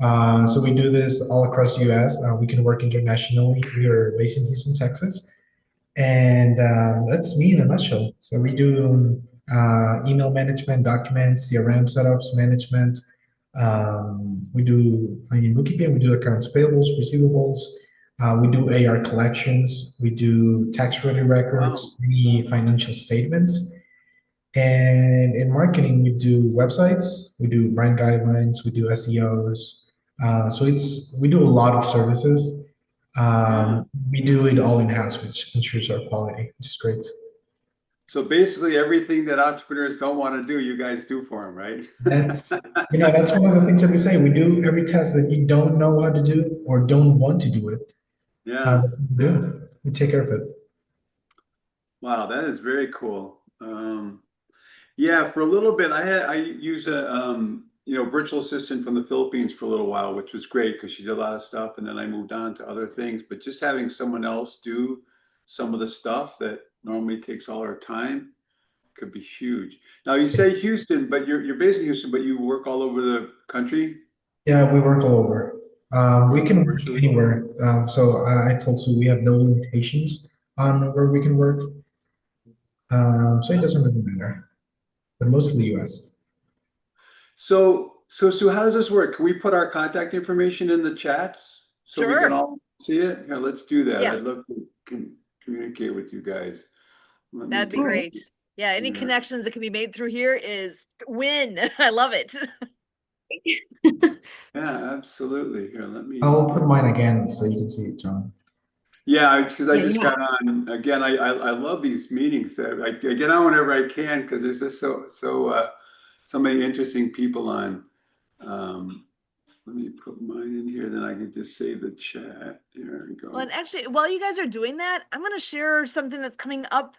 So we do this all across the US. We can work internationally. We are based in Houston, Texas. And that's me in a nutshell. So we do email management, documents, CRM setups, management. We do bookkeeping, we do accounts payables, receivables. We do AR collections. We do tax-ready records, any financial statements. And in marketing, we do websites, we do brand guidelines, we do SEOs. So we do a lot of services. We do it all in-house, which ensures our quality, which is great. So basically everything that entrepreneurs don't want to do, you guys do for them, right? That's one of the things that we say. We do every task that you don't know how to do or don't want to do it. Yeah. That's what we do. We take care of it. Wow, that is very cool. Yeah, for a little bit, I use a virtual assistant from the Philippines for a little while, which was great because she did a lot of stuff. And then I moved on to other things. But just having someone else do some of the stuff that normally takes all our time could be huge. Now you say Houston, but you're based in Houston, but you work all over the country. Yeah, we work all over. We can work Virtually? anywhere. So I told Sue we have no limitations on where we can work. So it doesn't really matter, but mostly US. So Sue, how does this work? Can we put our contact information in the chats so we Sure. can all see it? Here, let's do that. Yeah. I'd love to communicate with you guys. Let me That'd be do- great. Yeah, any Yeah. connections that can be made through here is win. I love it. Yeah, absolutely. Here, let me. I'll put mine again so you can see it, John. Yeah, because I Yeah, just yeah. got on again. I love these meetings. I get on whenever I can because there's just so many interesting people on. Let me put mine in here, then I can just save the chat. Here we go. Well, and actually, while you guys are doing that, I'm going to share something that's coming up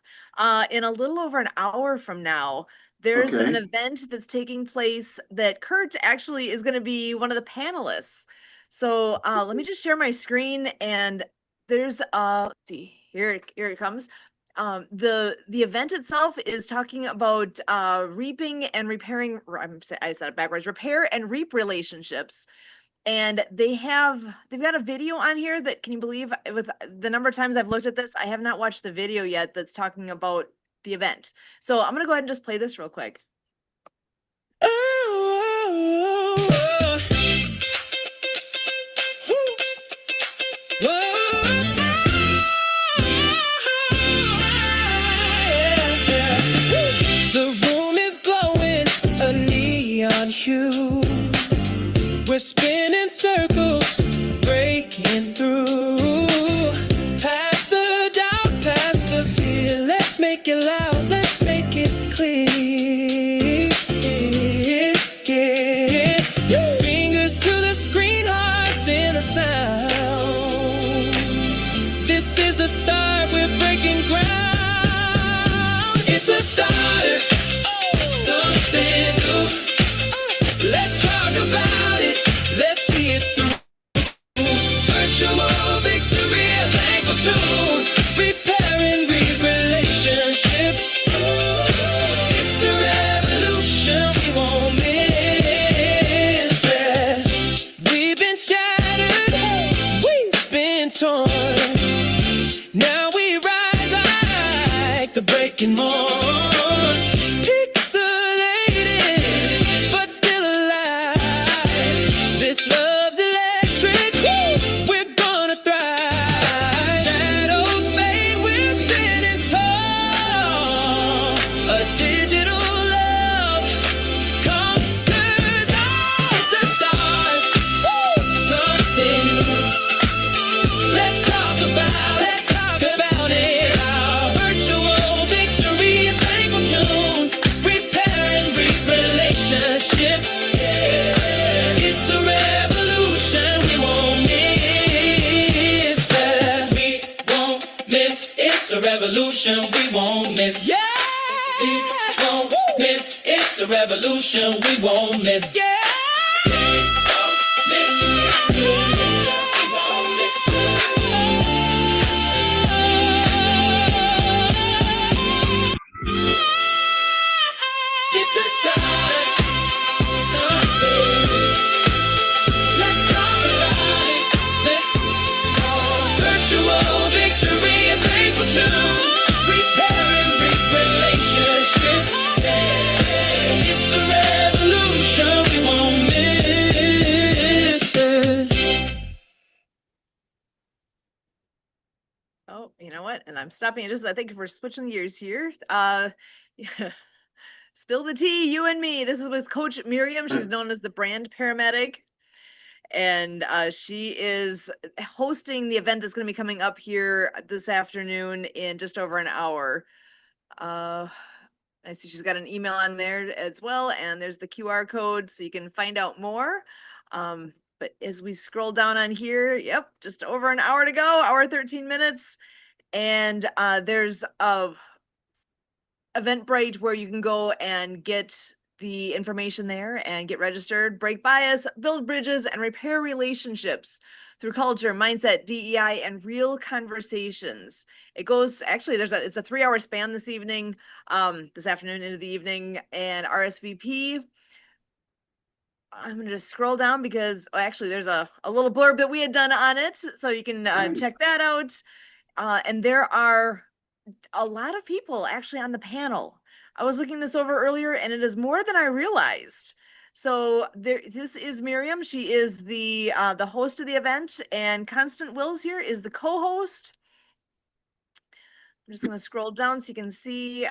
in a little over an hour from now. There's an Okay. event that's taking place that Kurt actually is going to be one of the panelists. So let me just share my screen, and there's let's see, here it comes. The event itself is talking about reaping and repairing. I said it backwards. Repair and reap relationships. And they've got a video on here that, can you believe, with the number of times I've looked at this, I have not watched the video yet that's talking about the event. So I'm gonna go ahead and just play this real quick. The room is glowing a neon hue. We're spinning circles, breaking through. Past the doubt, past the fear. Let's make it loud, let's make it clear. Yeah. Fingers to the screen, hearts in the sound. This is the start, we're breaking ground. It's a start, something new. Let's talk about it, let's see it through. Virtual victory, a thankful tune. Repair and read relationships. It's a revolution we won't miss it. We've been shattered, we've been torn. Now we rise like the breaking morn. Pixelated, but still alive. This love's electric, we're gonna thrive. Shadows fade, we're standing tall. A digital love conquers all. It's a start, something new. Let's talk about it. Our virtual victory, a thankful tune. Repair and reap relationships. It's a revolution we won't miss. We won't miss. It's a revolution we won't miss. Yeah. We won't miss. It's a revolution we won't miss. Yeah. We won't miss. We won't miss. It's a start, something. Let's talk about it. Let's virtual victory, a thankful tune. Repair and reap relationships. It's a revolution we won't miss it. Oh, you know what? And I'm stopping it I think if we're switching gears here. Spill the tea, you and me. This is with Coach Miriam. She's known as the brand paramedic. And she is hosting the event that's going to be coming up here this afternoon in just over an hour. I see she's got an email on there as well, and there's the QR code so you can find out more. But as we scroll down on here, yep, just over an hour to go, hour 13 minutes. And there's a Eventbrite where you can go and get the information there and get registered. Break bias, build bridges, and repair relationships through culture, mindset, DEI, and real conversations. It goes actually. It's a 3-hour span this evening, this afternoon into the evening, and RSVP. I'm gonna just scroll down because actually there's a little blurb that we had done on it, so you can check that out. And there are a lot of people actually on the panel. I was looking this over earlier, and it is more than I realized. So this is Miriam. She is the host of the event, and Constant Wills here is the co-host. I'm just gonna scroll down so you can see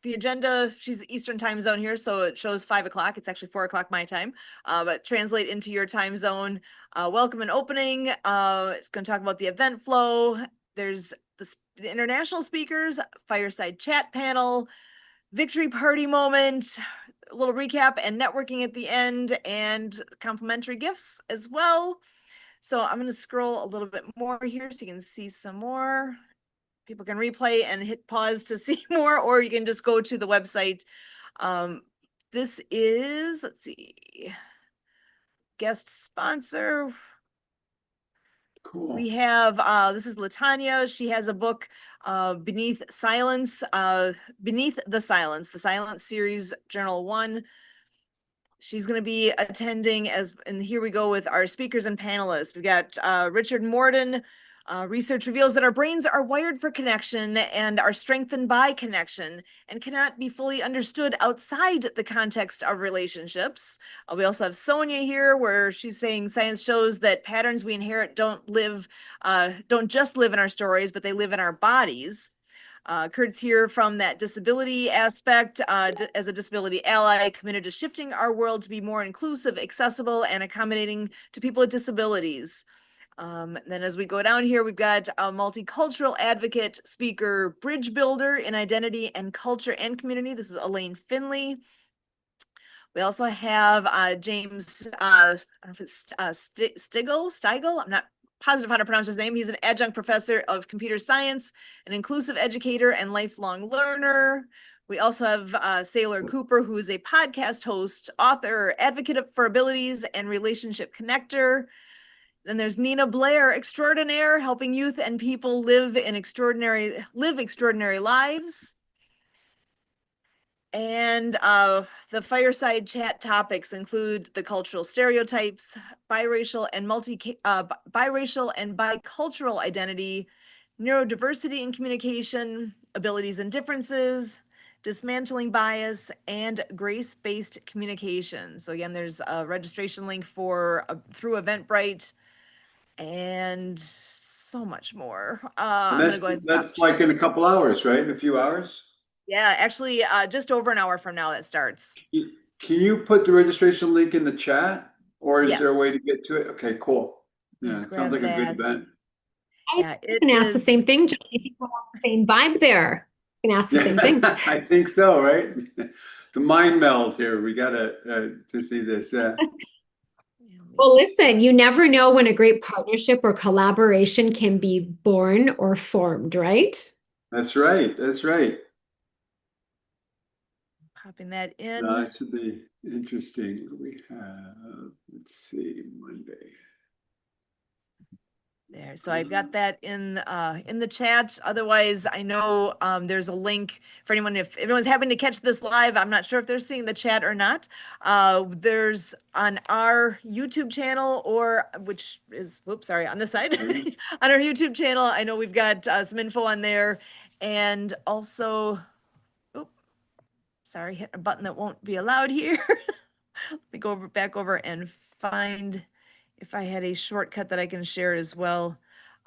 the agenda. She's Eastern time zone here, so it shows 5 o'clock. It's actually 4 o'clock my time, but translate into your time zone. Welcome and opening. It's going to talk about the event flow. There's the international speakers, fireside chat panel, victory party moment, a little recap and networking at the end, and complimentary gifts as well. So I'm going to scroll a little bit more here so you can see some more. People can replay and hit pause to see more, or you can just go to the website. This is, let's see, guest sponsor. Cool. We have, this is Latanya. She has a book, Beneath Silence, Beneath the Silence series, Journal 1. She's going to be attending and here we go with our speakers and panelists. We got Richard Morden. Research reveals that our brains are wired for connection and are strengthened by connection and cannot be fully understood outside the context of relationships. We also have Sonia here, where she's saying science shows that patterns we inherit don't just live in our stories, but they live in our bodies. Kurt's here from that disability aspect, as a disability ally committed to shifting our world to be more inclusive, accessible, and accommodating to people with disabilities. Then as we go down here, we've got a multicultural advocate, speaker, bridge builder in identity and culture and community. This is Elaine Finley. We also have James, I don't know if it's Steigel. I'm not positive how to pronounce his name. He's an adjunct professor of computer science, an inclusive educator, and lifelong learner. We also have Sailor Cooper, who is a podcast host, author, advocate for abilities, and relationship connector. Then there's Nina Blair, extraordinaire, helping youth and people live extraordinary lives. And the fireside chat topics include the cultural stereotypes, biracial and bicultural identity, neurodiversity in communication, abilities and differences, dismantling bias, and grace-based communication. So again, there's a registration link through Eventbrite, and so much more. I'm gonna go ahead and That's stop. like in a couple hours, right? In a few hours? Yeah, actually, just over an hour from now that starts. Can you put the registration link in the chat, or is Yes. there a way to get to it? Okay, cool. Yeah, Yeah, it sounds like grab a good that. event. Yeah, I it can ask the is. same thing, Jackie. People have the same vibe there. I can ask the same thing. I think so, right? The mind meld here. We gotta to see this. Yeah. Well, listen, you never know when a great partnership or collaboration can be born or formed, right? That's right. That's right. Popping that in. This would be interesting. We have, let's see, Monday. There, so I've got that in the chat. Otherwise, I know there's a link for anyone. If everyone's having to catch this live, I'm not sure if they're seeing the chat or not. There's on our YouTube channel, on this side, on our YouTube channel. I know we've got some info on there, and also, hitting a button that won't be allowed here. Let me go back over and find if I had a shortcut that I can share as well.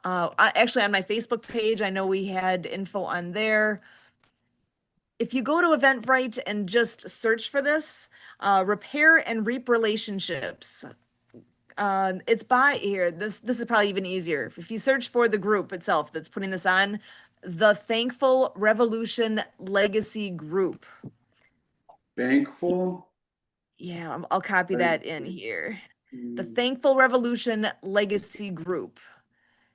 Actually, on my Facebook page, I know we had info on there. If you go to Eventbrite and just search for this, Repair and Reap Relationships. It's by here. This is probably even easier. If you search for the group itself that's putting this on, the Thankful Revolution Legacy Group. Thankful? Yeah, I'll copy that in here. The Thankful Revolution Legacy Group.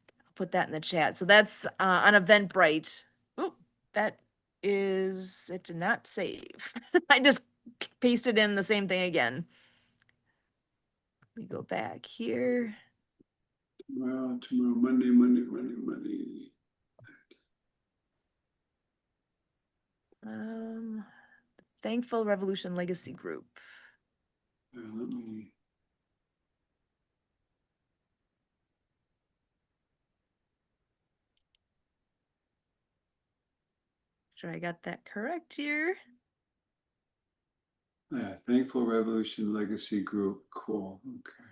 I'll put that in the chat. So that's on Eventbrite. Oh, it did not save. I just pasted in the same thing again. Let me go back here. Tomorrow, Monday. Thankful Revolution Legacy Group. Let me. Sure I got that correct here. Yeah, Thankful Revolution Legacy Group. Cool. Okay.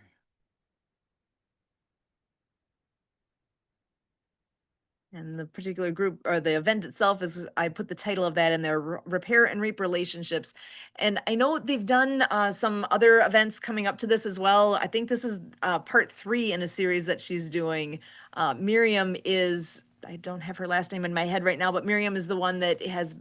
And the particular group or the event itself is, I put the title of that in there, Repair and Reap Relationships. And I know they've done some other events coming up to this as well. I think this is part 3 in a series that she's doing. Miriam is, I don't have her last name in my head right now, but Miriam is the one that is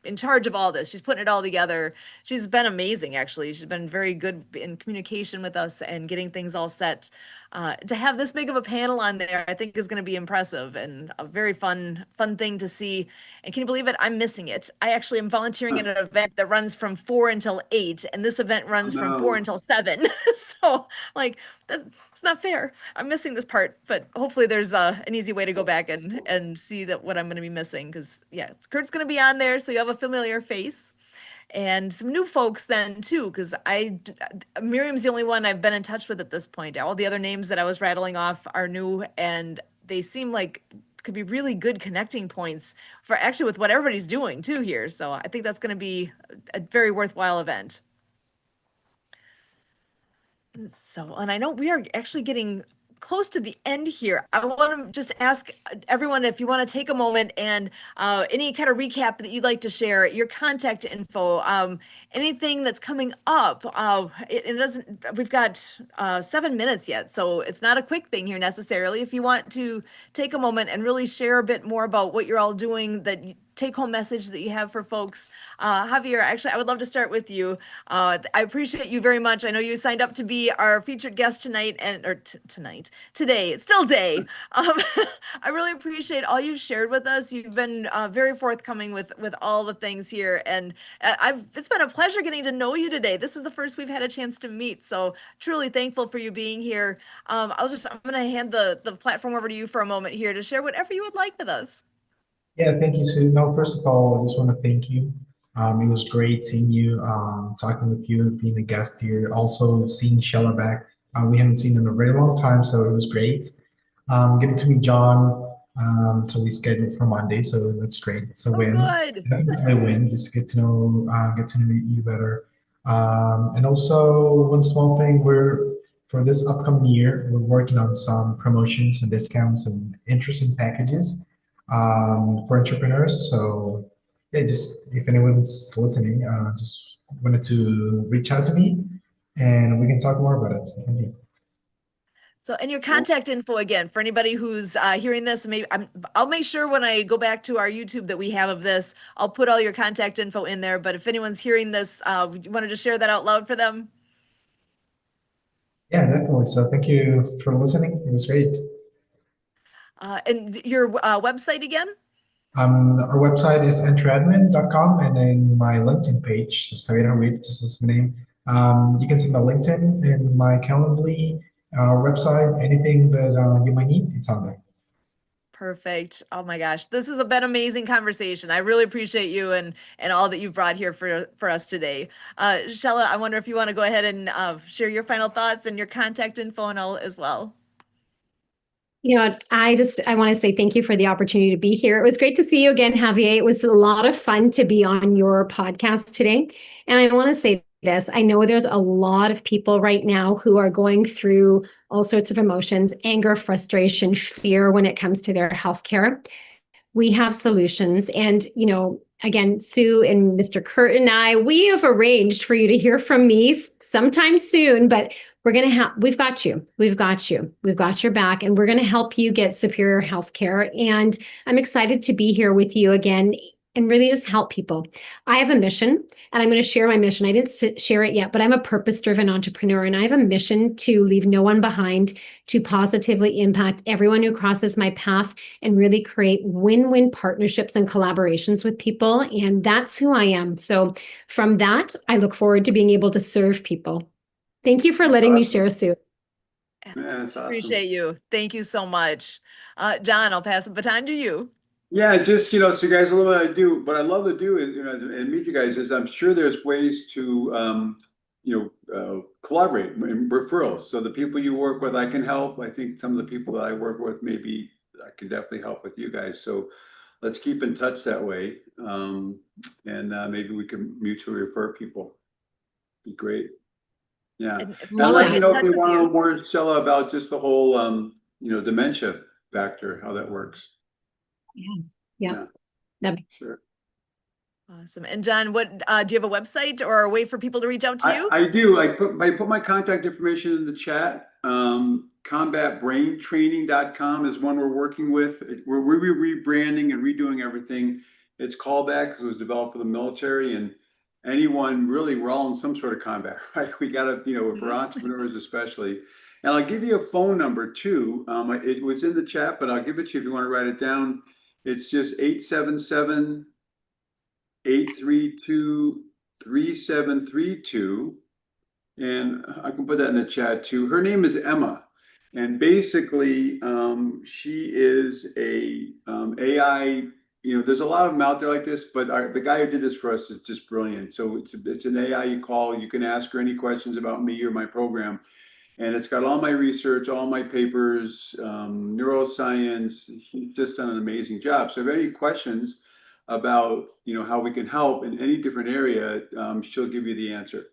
in charge of all this. She's putting it all together. She's been amazing, actually. She's been very good in communication with us and getting things all set. To have this big of a panel on there, I think is going to be impressive and a very fun thing to see. And can you believe it? I'm missing it. I actually am volunteering at an event that runs from 4 until 8, and this event runs from 4 until 7. So, like, it's not fair. I'm missing this part, but hopefully there's an easy way to go back and see that what I'm going to be missing. Because yeah, Kurt's going to be on there, so you have a familiar face. And some new folks then too, because Miriam's the only one I've been in touch with at this point. All the other names that I was rattling off are new, and they seem like could be really good connecting points for actually with what everybody's doing too here. So I think that's going to be a very worthwhile event. So, and I know we are actually getting close to the end here. I want to just ask everyone if you want to take a moment and any kind of recap that you'd like to share, your contact info, anything that's coming up. It doesn't, we've got 7 minutes yet, so it's not a quick thing here necessarily. If you want to take a moment and really share a bit more about what you're all doing, that take-home message that you have for folks. Javier, actually, I would love to start with you. I appreciate you very much. I know you signed up to be our featured guest tonight, today. It's still day. I really appreciate all you've shared with us. You've been very forthcoming with all the things here, and it's been a pleasure getting to know you today. This is the first we've had a chance to meet, so truly thankful for you being here. I'm going to hand the platform over to you for a moment here to share whatever you would like with us. Yeah, thank you, Sue. No, first of all, I just want to thank you. It was great seeing you, talking with you, being a guest here. Also seeing Shella back. We haven't seen in a very long time, so it was great. Getting to meet John, so we scheduled for Monday, so that's great. It's a win. Good. It's a win. Just get to know you better. And also one small thing, for this upcoming year, we're working on some promotions and discounts and interesting packages for entrepreneurs. So yeah, just if anyone's listening, just wanted to reach out to me and we can talk more about it. So thank you. So, and your contact info again for anybody who's hearing this. Maybe I'll make sure when I go back to our YouTube that we have of this, I'll put all your contact info in there. But if anyone's hearing this, you wanted to share that out loud for them? Yeah, definitely. So thank you for listening. It was great. And your website again? Our website is enteradmin.com, and then my LinkedIn page is Javier Ruiz, just as my name. You can see my LinkedIn and my Calendly, website, anything that you might need, it's on there. Perfect. Oh my gosh, this has been an amazing conversation. I really appreciate you and all that you've brought here for us today. Shella, I wonder if you want to go ahead and share your final thoughts and your contact info and all as well. You know, I want to say thank you for the opportunity to be here. It was great to see you again, Javier. It was a lot of fun to be on your podcast today. And I want to say this, I know there's a lot of people right now who are going through all sorts of emotions, anger, frustration, fear when it comes to their healthcare. We have solutions. And, you know, again, Sue and Mr. Kurt and I, we have arranged for you to hear from me sometime soon, but we've got you. We've got your back, and we're going to help you get superior healthcare. And I'm excited to be here with you again. and really just help people. I have a mission, and I'm going to share my mission. I didn't share it yet, but I'm a purpose-driven entrepreneur, and I have a mission to leave no one behind, to positively impact everyone who crosses my path, and really create win-win partnerships and collaborations with people. And that's who I am. So from that, I look forward to being able to serve people. Thank you for letting me share, Sue. Yeah, that's awesome. Appreciate you. Thank you so much. John, I'll pass the baton to you. Yeah, just, so you guys know what I do. What I love to do is, and meet you guys is I'm sure there's ways to, collaborate and referrals. So the people you work with, I can help. I think some of the people that I work with, maybe I can definitely help with you guys. So let's keep in touch that way. And maybe we can mutually refer people. Be great. Yeah. And I'd love like to to get know in if touch you with want to you. know more, Stella, about just the whole, dementia factor, how that works. Yeah. Sure. Awesome. And John, what do you have a website or a way for people to reach out to you? I do. I put my contact information in the chat. Combatbraintraining.com is one we're working with. We're rebranding and redoing everything. It's callback because it was developed for the military, and anyone really, we're all in some sort of combat, right? We got to, for entrepreneurs especially. And I'll give you a phone number too. It was in the chat, but I'll give it to you if you want to write it down. It's just 877-832-3732. And I can put that in the chat too. Her name is Emma. And basically, she is a AI, there's a lot of them out there like this, but the guy who did this for us is just brilliant. So it's an AI you call. You can ask her any questions about me or my program. And it's got all my research, all my papers, neuroscience. He's just done an amazing job. So if you have any questions about, how we can help in any different area, she'll give you the answer.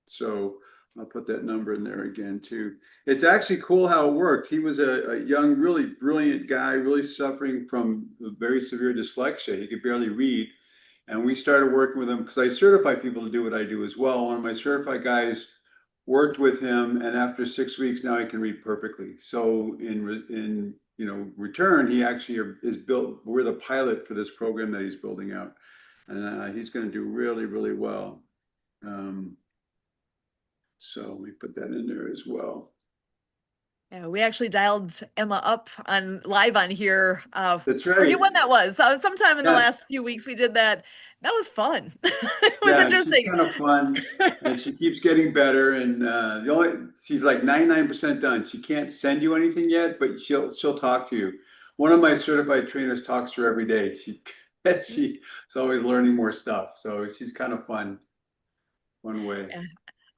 So I'll put that number in there again too. It's actually cool how it worked. He was a young, really brilliant guy, really suffering from very severe dyslexia. He could barely read. And we started working with him because I certify people to do what I do as well. One of my certified guys worked with him, and after 6 weeks, now he can read perfectly. So in return, he actually is built. We're the pilot for this program that he's building out, and he's going to do really, really well. So let me put that in there as well. Yeah, we actually dialed Emma up live on here. That's right. Forget when that was. Sometime in the Yeah. last few weeks we did that. That was fun. It was interesting. She's kind of fun, and she keeps getting better. And she's like 99% done. She can't send you anything yet, but she'll talk to you. One of my certified trainers talks to her every day. She's always learning more stuff. So she's kind of fun, one way. Yeah.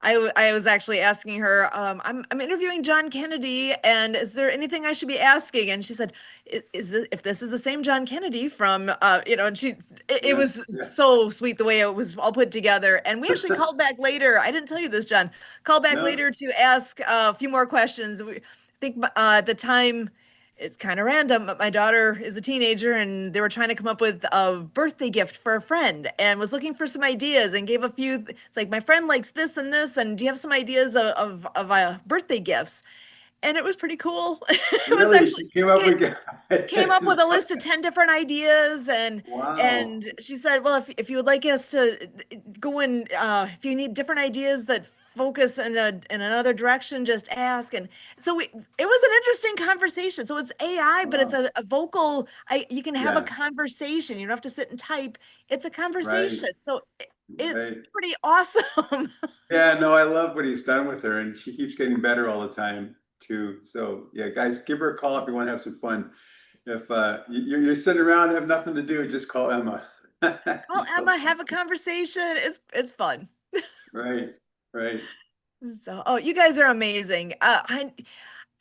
I was actually asking her, I'm interviewing John Kennedy, and is there anything I should be asking? And she said, if this is the same John Kennedy from, it was so sweet the way it was all put together. And we actually called back later. I didn't tell you this, John. Called back later to ask a few more questions. I think at the time, it's kind of random, but my daughter is a teenager and they were trying to come up with a birthday gift for a friend and was looking for some ideas and gave a few. It's like, my friend likes this and this, and do you have some ideas of birthday gifts? And it was pretty cool. It was actually came up with a list of 10 different ideas, and Wow. And she said, well, if you would like us to go in, if you need different ideas that focus in another direction, just ask. And so it was an interesting conversation. So it's AI, but it's a vocal. You can have a conversation. You don't have to sit and type. It's a conversation. Right. So it's pretty awesome. Yeah, no, I love what he's done with her, and she keeps getting better all the time too. So yeah, guys, give her a call if you want to have some fun. If you're sitting around and have nothing to do, just call Emma. Call Emma, have a conversation. It's fun. Right. So, you guys are amazing.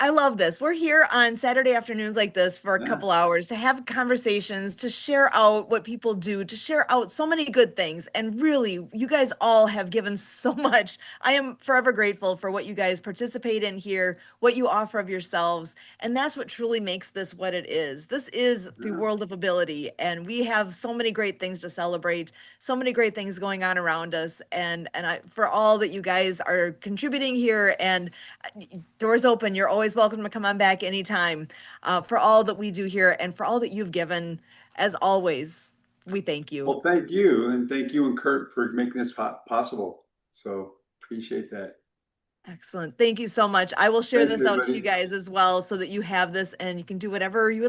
I love this. We're here on Saturday afternoons like this for a couple hours to have conversations, to share out what people do, to share out so many good things. And really, you guys all have given so much. I am forever grateful for what you guys participate in here, what you offer of yourselves. And that's what truly makes this what it is. This is the world of ability. And we have so many great things to celebrate, so many great things going on around us. And for all that you guys are contributing here, and doors open, you're always welcome to come on back anytime, for all that we do here and for all that you've given, as always. we thank you. Well, thank you. And thank you and Kurt for making this possible. So appreciate that. Excellent. Thank you so much. I will share Thanks, this out to everybody. you guys as well so that you have this and you can do whatever you